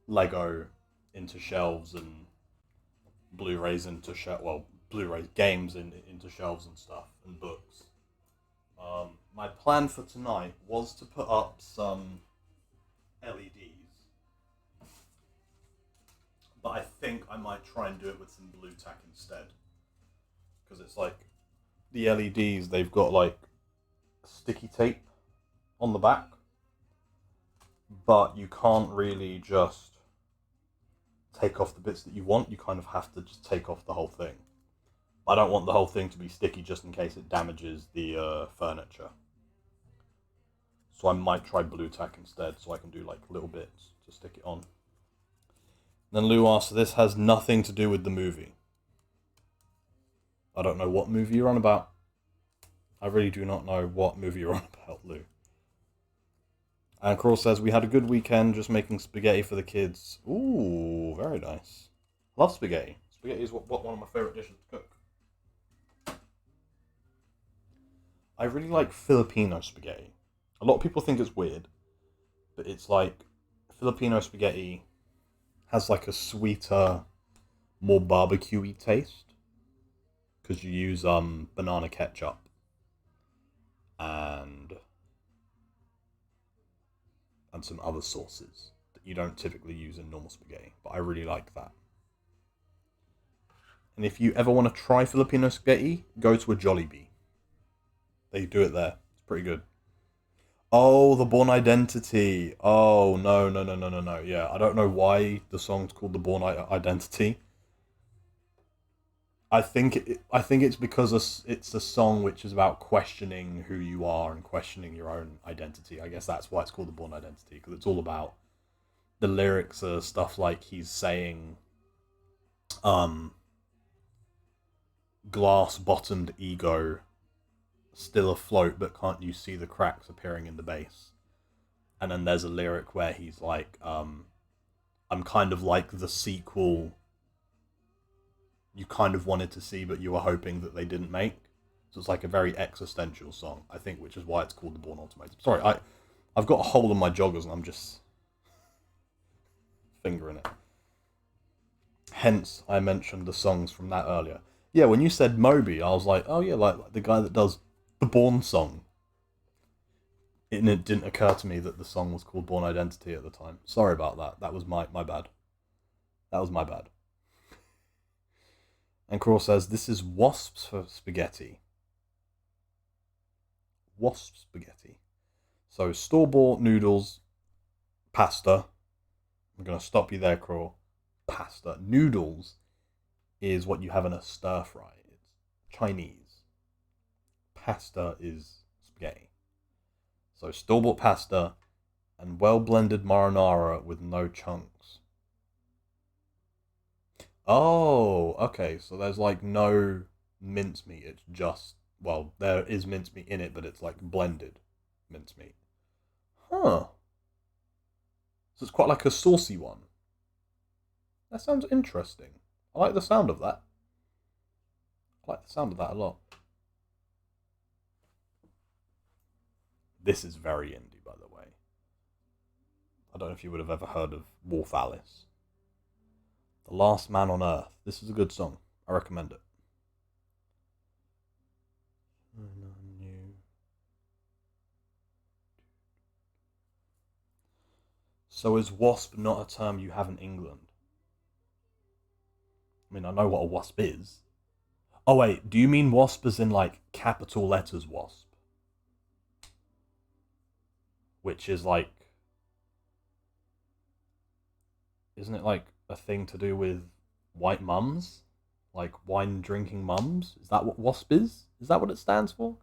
Lego into shelves and Blu-rays into Blu-rays, games into shelves and stuff, and books. My plan for tonight was to put up some LEDs, but I think I might try and do it with some blue tack instead, because it's like the LEDs, they've got like sticky tape on the back, but you can't really just take off the bits that you want. You kind of have to just take off the whole thing. I don't want the whole thing to be sticky just in case it damages the furniture. So I might try blue tack instead, so I can do like little bits to stick it on. Then Lou asks, this has nothing to do with the movie. I don't know what movie you're on about. I really do not know what movie you're on about, Lou. And Crawl says, we had a good weekend just making spaghetti for the kids. Ooh, very nice. Love spaghetti. Spaghetti is one of my favourite dishes to cook. I really like Filipino spaghetti. A lot of people think it's weird, but it's like Filipino spaghetti has like a sweeter, more barbecue-y taste because you use banana ketchup and some other sauces that you don't typically use in normal spaghetti, but I really like that. And if you ever want to try Filipino spaghetti, go to a Jollibee. They do it there. It's pretty good. Oh, The Bourne Identity. Oh, no. Yeah, I don't know why the song's called The Bourne Identity. I think it's because it's a song which is about questioning who you are and questioning your own identity. I guess that's why it's called The Bourne Identity, because it's all about... The lyrics are stuff like he's saying... glass-bottomed ego... still afloat, but can't you see the cracks appearing in the bass? And then there's a lyric where he's like, I'm kind of like the sequel you kind of wanted to see, but you were hoping that they didn't make. So it's like a very existential song, I think, which is why it's called The Bourne Ultimatum. Sorry, I've got a hole in my joggers and I'm just fingering it. Hence, I mentioned the songs from that earlier. Yeah, when you said Moby, I was like, oh yeah, like the guy that does the Born song. And it didn't occur to me that the song was called Born Identity at the time. Sorry about that. That was my bad. That was my bad. And Craw says, this is wasps for spaghetti. Wasp spaghetti. So store-bought noodles, pasta. I'm going to stop you there, Craw. Pasta. Noodles is what you have in a stir-fry. It's Chinese. Pasta is spaghetti. So store-bought pasta and well-blended marinara with no chunks. Oh, okay. So there's like no mincemeat. It's just, well, there is mincemeat in it, but it's like blended mincemeat. Huh. So it's quite like a saucy one. That sounds interesting. I like the sound of that. I like the sound of that a lot. This is very indie, by the way. I don't know if you would have ever heard of Wolf Alice. The Last Man on Earth. This is a good song. I recommend it. So is wasp not a term you have in England? I mean, I know what a wasp is. Oh wait, do you mean wasp as in like capital letters wasp? Which is like, isn't it like a thing to do with white mums? Like wine drinking mums? Is that what wasp is? Is that what it stands for?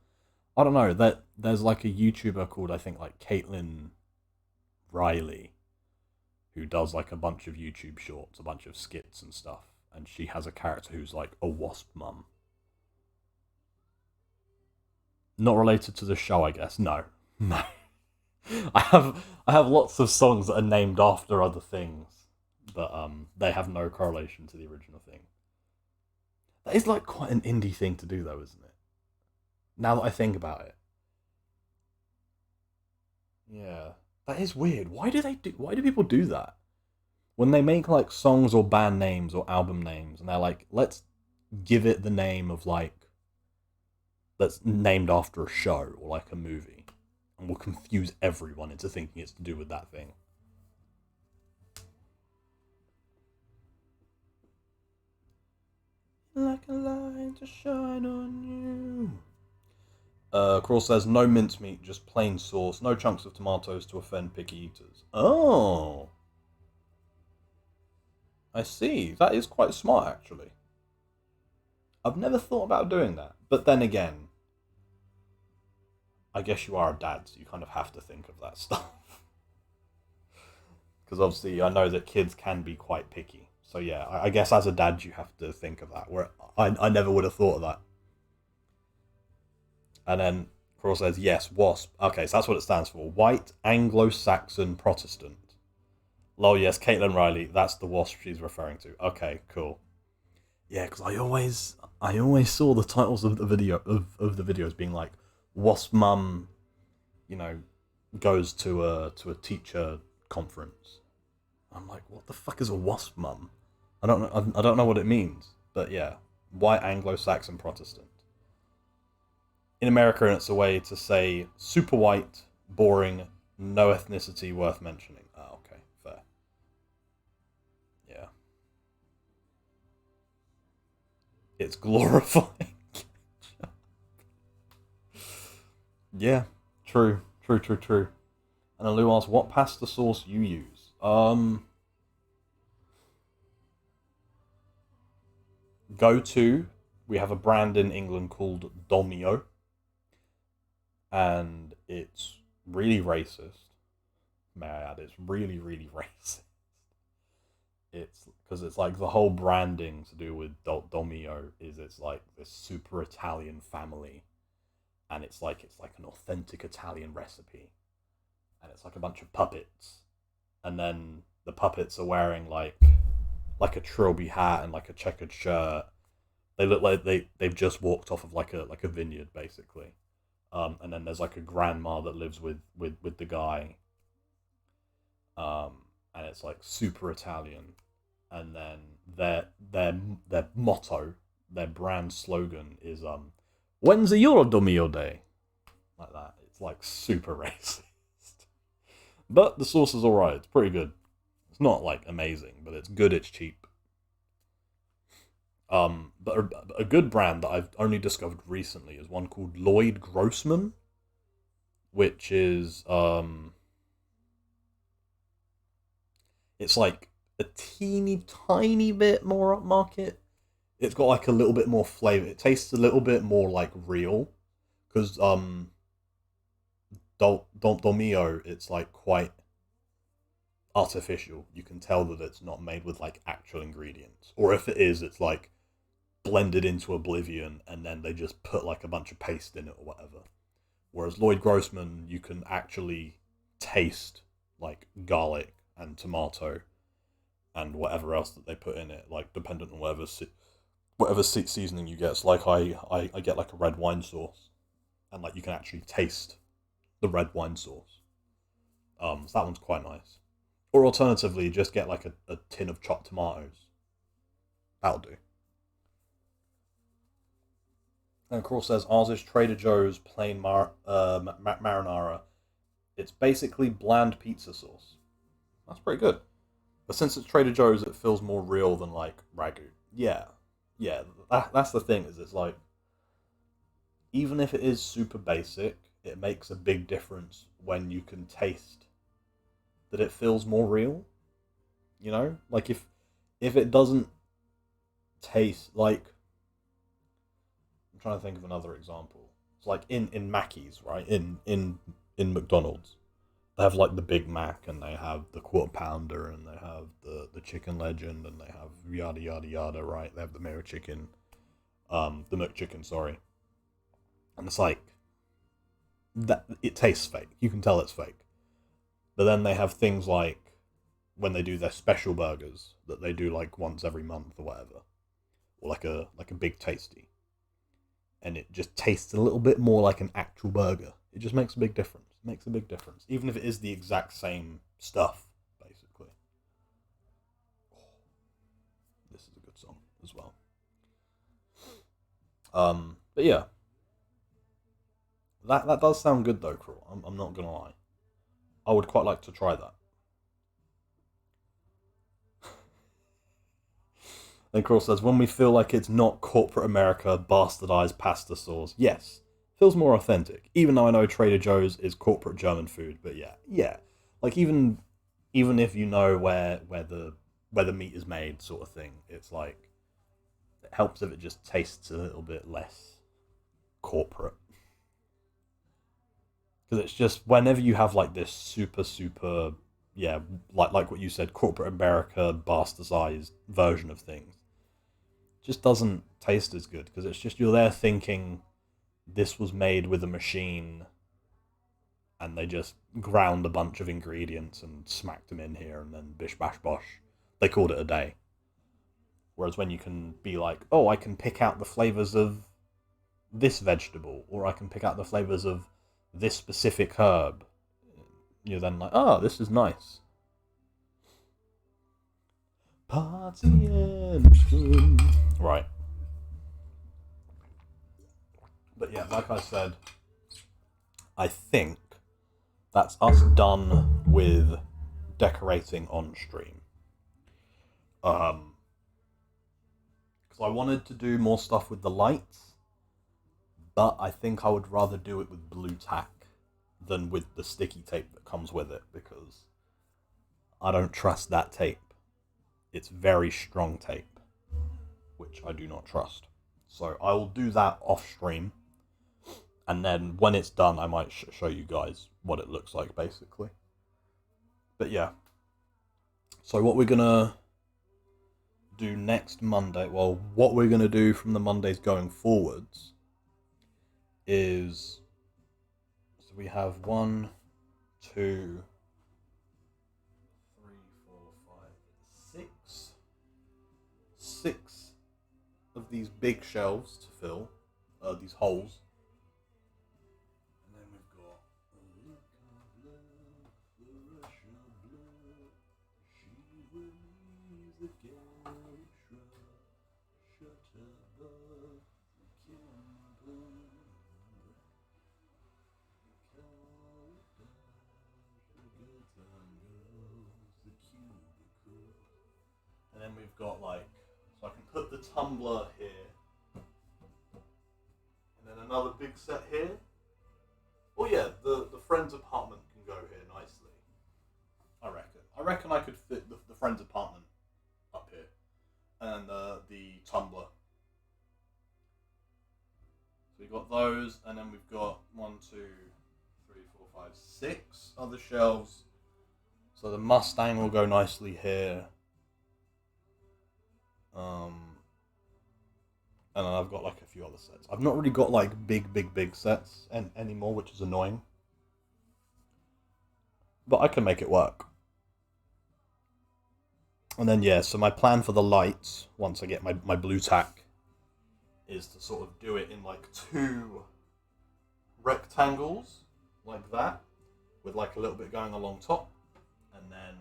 I don't know. There's like a YouTuber called, I think, like Caitlin Riley, who does like a bunch of YouTube shorts, a bunch of skits and stuff, and she has a character who's like a wasp mum. Not related to the show, I guess. No, no. I have lots of songs that are named after other things, but they have no correlation to the original thing. That is like quite an indie thing to do, though, isn't it? Now that I think about it, yeah, that is weird. Why do they do? Why do people do that when they make like songs or band names or album names, and they're like, let's give it the name of like that's named after a show or like a movie, and we'll confuse everyone into thinking it's to do with that thing. Like a light to shine on you. Crawl says no mincemeat, just plain sauce, no chunks of tomatoes to offend picky eaters. Oh, I see. That is quite smart, actually. I've never thought about doing that, but then again, I guess you are a dad, so you kind of have to think of that stuff. Because obviously, I know that kids can be quite picky. So yeah, I guess as a dad, you have to think of that. Where I never would have thought of that. And then Crawl says, yes, WASP. Okay, so that's what it stands for. White Anglo-Saxon Protestant. Lol, yes, Caitlin Riley. That's the WASP she's referring to. Okay, cool. Yeah, because I always saw the titles of the videos being like, WASP mum, you know, goes to a teacher conference. I'm like, what the fuck is a WASP mum? I don't know. I don't know what it means. But yeah, white Anglo-Saxon Protestant. In America, it's a way to say super white, boring, no ethnicity worth mentioning. Oh, okay, fair. Yeah. It's glorifying. Yeah, true. And then Lou asks, what pasta sauce you use? Go to. We have a brand in England called Domio, and it's really racist. May I add, it's really, really racist. It's because it's like the whole branding to do with Domio is it's like this super Italian family, and it's like an authentic Italian recipe, and it's like a bunch of puppets, and then the puppets are wearing like a trilby hat and like a checkered shirt. They look like they've just walked off of like a vineyard basically. And then there's like a grandma that lives with the guy, um, and it's like super Italian. And then their motto, their brand slogan is "When's the Euro mio day?" Like that. It's like super racist, but the sauce is alright. It's pretty good. It's not like amazing, but it's good. It's cheap. But a good brand that I've only discovered recently is one called Lloyd Grossman, which is it's like a teeny tiny bit more upmarket. It's got like a little bit more flavor. It tastes a little bit more like real, because Dolmio, it's like quite artificial. You can tell that it's not made with like actual ingredients, or if it is, it's like blended into oblivion, and then they just put like a bunch of paste in it or whatever. Whereas Lloyd Grossman, you can actually taste like garlic and tomato and whatever else that they put in it, like dependent on whatever seasoning you get. So like I get like a red wine sauce, and like you can actually taste the red wine sauce. So that one's quite nice. Or alternatively, just get like a tin of chopped tomatoes. That'll do. And of course, there's ours is Trader Joe's plain marinara. It's basically bland pizza sauce. That's pretty good. But since it's Trader Joe's, it feels more real than like ragu. Yeah, yeah. That's the thing. Is it's like even if it is super basic, it makes a big difference when you can taste that it feels more real. You know, like if it doesn't taste like, I'm trying to think of another example. It's like in Mackey's, right? In McDonald's, they have like the Big Mac, and they have the quarter pounder, and they have the chicken legend, and they have yada yada yada, right? They have the mayo chicken, the McChicken, sorry. And it's like that it tastes fake. You can tell it's fake. But then they have things like when they do their special burgers that they do like once every month or whatever, or like a big tasty, and it just tastes a little bit more like an actual burger. It just makes a big difference. It makes a big difference, even if it is the exact same stuff, basically. This is a good song as well. But yeah, that does sound good though, Cruel. I'm not gonna lie. I would quite like to try that. And Cruel says, when we feel like it's not corporate America bastardized pasta sauce, yes, feels more authentic. Even though I know Trader Joe's is corporate German food, but yeah, yeah. Like even if you know where the meat is made, sort of thing, it's like it helps if it just tastes a little bit less corporate. Because it's just whenever you have like this super yeah, like what you said, corporate America bastardized version of things, just doesn't taste as good, because it's just you're there thinking this was made with a machine, and they just ground a bunch of ingredients and smacked them in here, and then bish bash bosh, they called it a day. Whereas when you can be like, oh, I can pick out the flavors of this vegetable, or I can pick out the flavors of this specific herb, you're then like, oh, this is nice. Party and right. But yeah, like I said, I think that's us done with decorating on stream. Because I wanted to do more stuff with the lights, but I think I would rather do it with blue tack than with the sticky tape that comes with it, because I don't trust that tape. It's very strong tape, which I do not trust. So I will do that off stream, and then when it's done, I might show you guys what it looks like, basically. But yeah, so what we're gonna do next Monday, well, what we're gonna do from the Mondays going forwards is, so we have 1, 2, 3, 4, 5, 6 of these big shelves to fill, these holes. we've got like, so I can put the tumbler here, and then another big set here. Oh yeah, the friend's apartment can go here nicely. I reckon. I reckon I could fit the friend's apartment up here, and the tumbler. So we've got those, and then we've got 1, 2, 3, 4, 5, 6 other shelves. So the Mustang will go nicely here. And then I've got like a few other sets. I've not really got like big sets anymore, which is annoying. But I can make it work. And then yeah, so my plan for the lights, once I get my blue tack, is to sort of do it in like 2 rectangles, like that, with like a little bit going along top, and then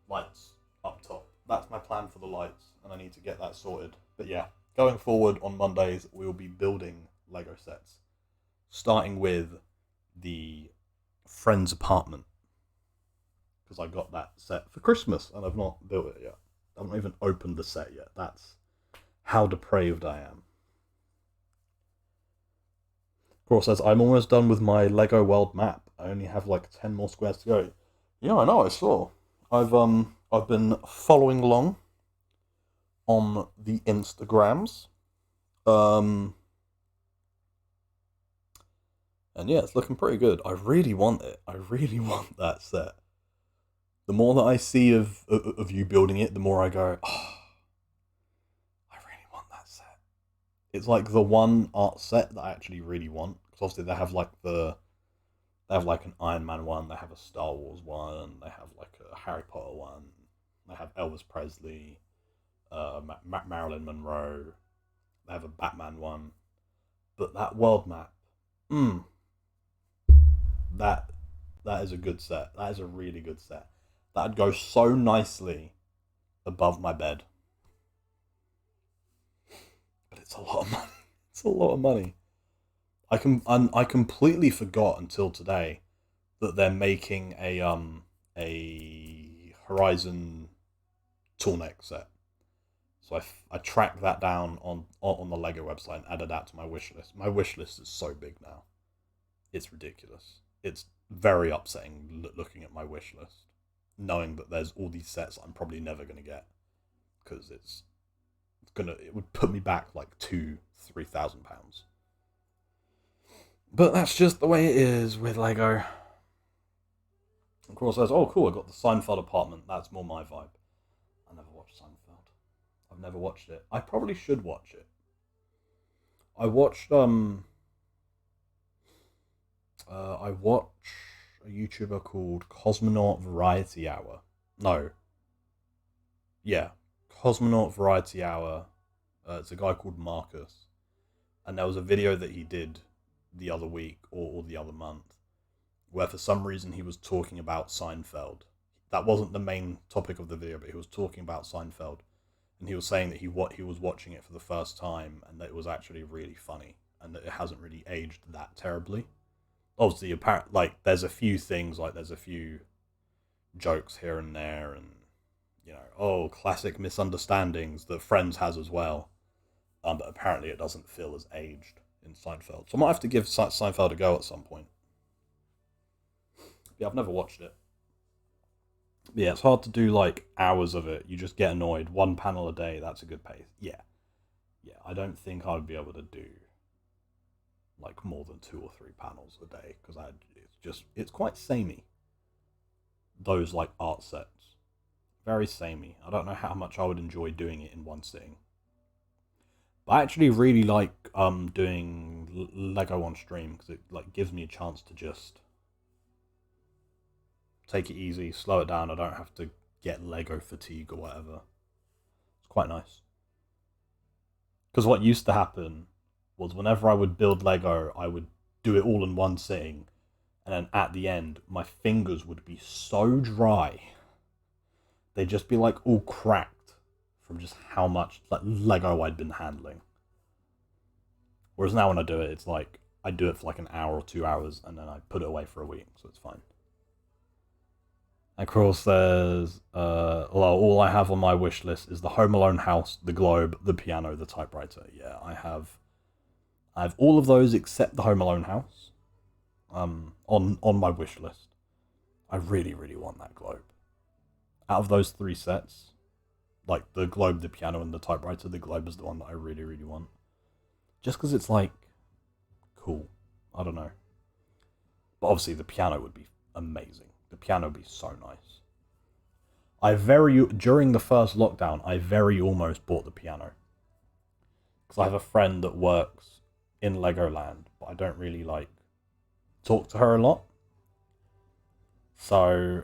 lights up top. That's my plan for the lights, and I need to get that sorted. But yeah, going forward on Mondays, we will be building Lego sets, starting with the friend's apartment, because I got that set for Christmas, and I've not built it yet. I haven't even opened the set yet. That's how depraved I am. Of course, as I'm almost done with my Lego world map. I only have like 10 more squares to go. Yeah, I know, I saw. I've been following along on the Instagrams. And yeah, it's looking pretty good. I really want it. I really want that set. The more that I see of you building it, the more I go, oh, I really want that set. It's like the one art set that I actually really want. Because obviously they have like an Iron Man one, they have a Star Wars one, they have like a Harry Potter one, they have Elvis Presley, Marilyn Monroe, they have a Batman one. But that world map, that is a good set. That is a really good set. That'd go so nicely above my bed. But it's a lot of money. It's a lot of money. I completely forgot until today that they're making a Horizon Toolneck set. So I tracked that down on the Lego website and added that to my wish list. My wish list is so big now. It's ridiculous. It's very upsetting looking at my wish list, knowing that there's all these sets I'm probably never going to get, because it would put me back like £2,000-3,000. But that's just the way it is with Lego. Of course, there's, oh cool, I got the Seinfeld apartment. That's more my vibe. I never watched Seinfeld. I've never watched it. I probably should watch it. I watched I watch a YouTuber called Cosmonaut Variety Hour. No. Yeah, Cosmonaut Variety Hour. It's a guy called Marcus. And there was a video that he did the other week or the other month where for some reason he was talking about Seinfeld. That wasn't the main topic of the video, but he was talking about Seinfeld. And he was saying that he was watching it for the first time and that it was actually really funny and that it hasn't really aged that terribly. Obviously, there's a few things, like there's a few jokes here and there, and classic misunderstandings that Friends has as well. But apparently, it doesn't feel as aged in Seinfeld, so I might have to give Seinfeld a go at some point. Yeah, I've never watched it. But yeah, it's hard to do like hours of it. You just get annoyed. 1 panel a day, that's a good pace. Yeah, I don't think I'd be able to do like more than 2 or 3 panels a day, because it's quite samey. Those like art sets, very samey. I don't know how much I would enjoy doing it in one sitting. But I actually really like doing Lego on stream, because it like gives me a chance to just take it easy, slow it down. I don't have to get Lego fatigue or whatever. It's quite nice. Because what used to happen was whenever I would build Lego, I would do it all in one sitting, and then at the end, my fingers would be so dry. They'd just be like all cracked from just how much like Lego I'd been handling. Whereas now when I do it, it's like I do it for like an hour or 2 hours, and then I put it away for a week, so it's fine. And of course, there's well, all I have on my wish list is the Home Alone house, the globe, the piano, the typewriter. Yeah, I have all of those except the Home Alone house. On my wish list. I really, really want that globe. Out of those three sets, like the globe, the piano, and the typewriter, the globe is the one that I really, really want. Just because it's like cool. I don't know. But obviously, the piano would be amazing. The piano would be so nice. During the first lockdown, I very almost bought the piano because I have a friend that works in Legoland, but I don't really like talk to her a lot. So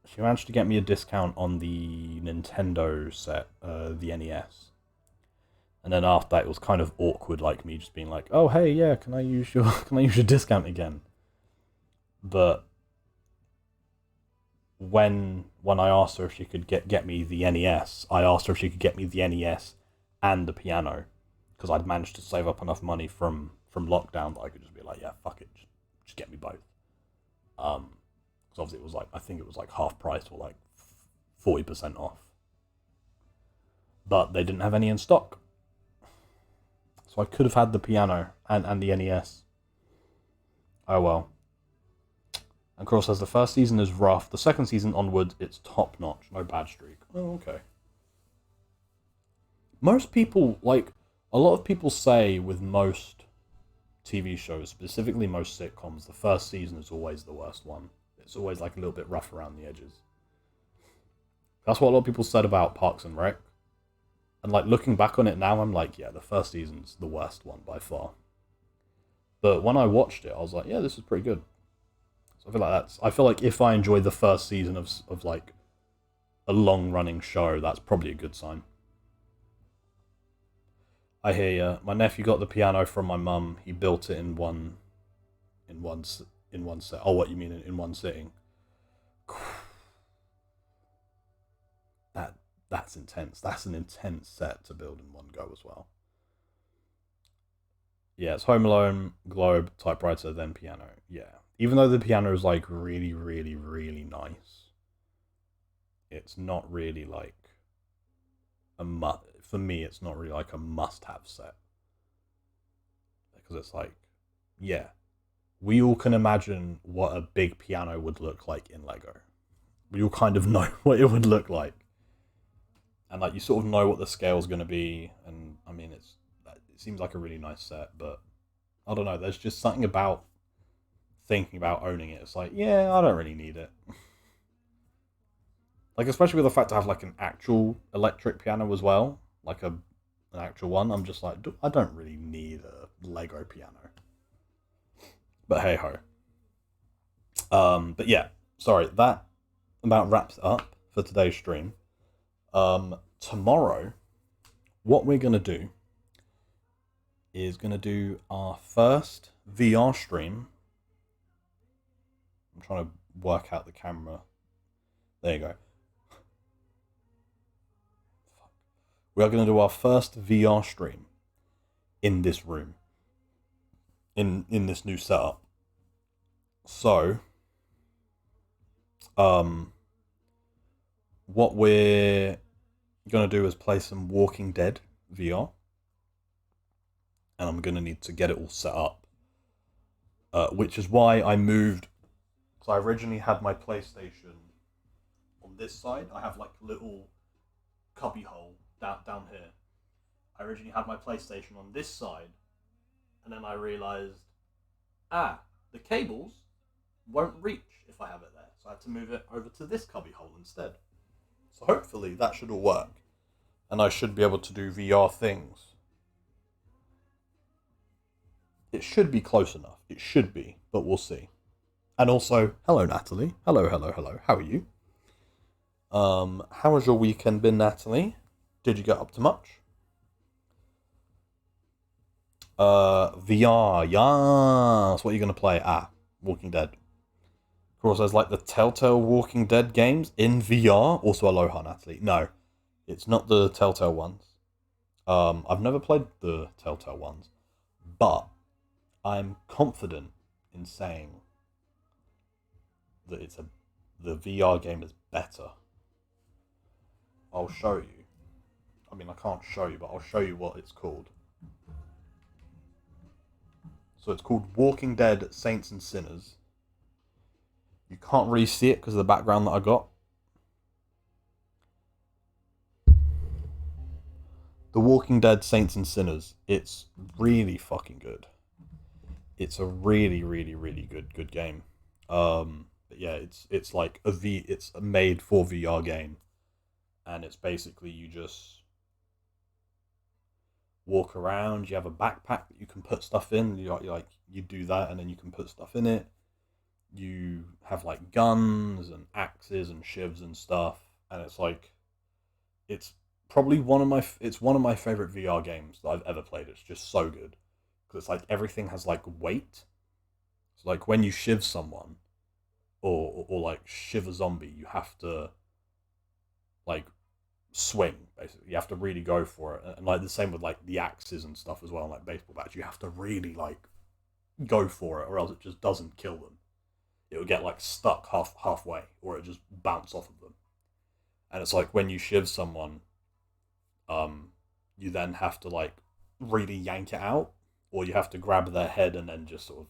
she managed to get me a discount on the Nintendo set, the NES. And then after that, it was kind of awkward, like me just being like, "Oh, hey, yeah, can I use your can I use your discount again?" But when I asked her if she could get me the NES, I asked her if she could get me the NES and the piano because I'd managed to save up enough money from lockdown that I could just be like, "Yeah, fuck it, just get me both." Because obviously it was like I think it was like half price or like 40% off, but they didn't have any in stock. So I could have had the piano and the NES. Oh well. And of course, as the first season is rough, the second season onwards, it's top notch. No bad streak. Oh, okay. Most people, like, a lot of people say with most TV shows, specifically most sitcoms, the first season is always the worst one. It's always like a little bit rough around the edges. That's what a lot of people said about Parks and Rec. And like looking back on it now, I'm like, yeah, the first season's the worst one by far. But when I watched it, I was like, yeah, this is pretty good. So I feel like I feel like if I enjoy the first season of like a long running show, that's probably a good sign. I hear ya. My nephew got the piano from my mum. He built it in one in one set. Oh, what you mean in one sitting? That that's intense. That's an intense set to build in one go as well. Yeah, it's Home Alone, Globe, typewriter, then piano. Yeah, even though the piano is like really, really, really nice, it's not really like a must. For me, it's not really like a must-have set because it's like, yeah, we all can imagine what a big piano would look like in Lego. We all kind of know what it would look like, and like you sort of know what the scale is going to be. And I mean, it seems like a really nice set, but I don't know. There's just something about thinking about owning it. It's like, yeah, I don't really need it. Like especially with the fact I have like an actual electric piano as well, like an actual one. I'm just like, I don't really need a Lego piano. But hey ho. But yeah, sorry, that about wraps it up for today's stream. Tomorrow, what we're gonna do is gonna do our first VR stream. I'm trying to work out the camera. There you go. We are gonna do our first VR stream in this room, in this new setup. So, what we're gonna do is play some Walking Dead VR, and I'm gonna need to get it all set up. Which is why I moved. So I originally had my PlayStation on this side. I have like a little cubby hole down here. I originally had my PlayStation on this side, and then I realized, the cables won't reach if I have it there. So I had to move it over to this cubby hole instead. So hopefully that should all work, and I should be able to do VR things. It should be close enough. It should be, but we'll see. And also, hello Natalie. Hello, hello, hello. How are you? How has your weekend been, Natalie? Did you get up to much? VR, yes. What are you gonna play? Walking Dead. Of course, there's like the Telltale Walking Dead games in VR. Also, aloha, Natalie. No, it's not the Telltale ones. I've never played the Telltale ones, but I'm confident in saying that the VR game is better. I'll show you. I mean, I can't show you, but I'll show you what it's called. So it's called Walking Dead Saints and Sinners. You can't really see it because of the background that I got. The Walking Dead Saints and Sinners. It's really fucking good. It's a really, really, really good game. But yeah, it's like it's a made for VR game, and it's basically you just walk around. You have a backpack that you can put stuff in. You do that, and then you can put stuff in it. You have like guns and axes and shivs and stuff, and it's probably one of my favorite VR games that I've ever played. It's just so good because it's like everything has like weight. So like when you shiv someone or like shiv a zombie, you have to like swing basically. You have to really go for it, and like the same with like the axes and stuff as well. Like baseball bats, you have to really like go for it, or else it just doesn't kill them. It would get like stuck halfway, or it just bounce off of them. And it's like when you shiv someone, you then have to like really yank it out, or you have to grab their head and then just sort of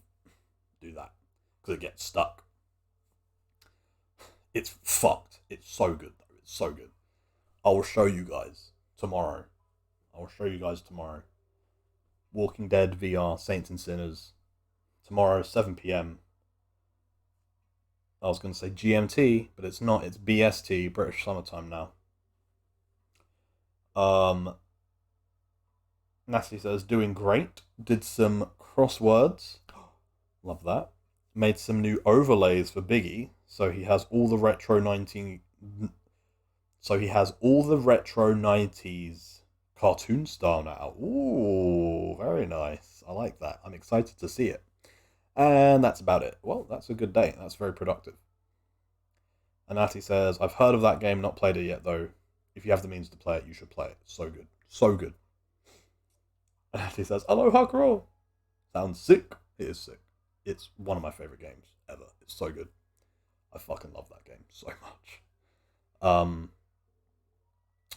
do that because it gets stuck. It's fucked. It's so good though. It's so good. I will show you guys tomorrow. I will show you guys tomorrow. Walking Dead VR Saints and Sinners. Tomorrow, 7 p.m. I was going to say GMT, but it's not. It's BST, British Summertime now. Natalie says, doing great. Did some crosswords. Love that. Made some new overlays for Biggie, so he has all the retro 90s cartoon style now. Ooh, very nice. I like that. I'm excited to see it. And that's about it. Well, that's a good day. That's very productive. And Natty says, I've heard of that game, not played it yet though. If you have the means to play it, you should play it. So good. So good. And Natty says, Aloha Crow. Sounds sick. It is sick. It's one of my favorite games ever. It's so good. I fucking love that game so much.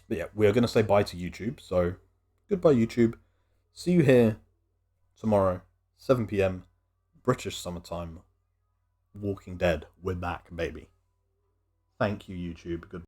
But yeah, we are going to say bye to YouTube. So goodbye, YouTube. See you here tomorrow, 7 p.m. British Summertime. Walking Dead. We're back, baby. Thank you, YouTube. Good.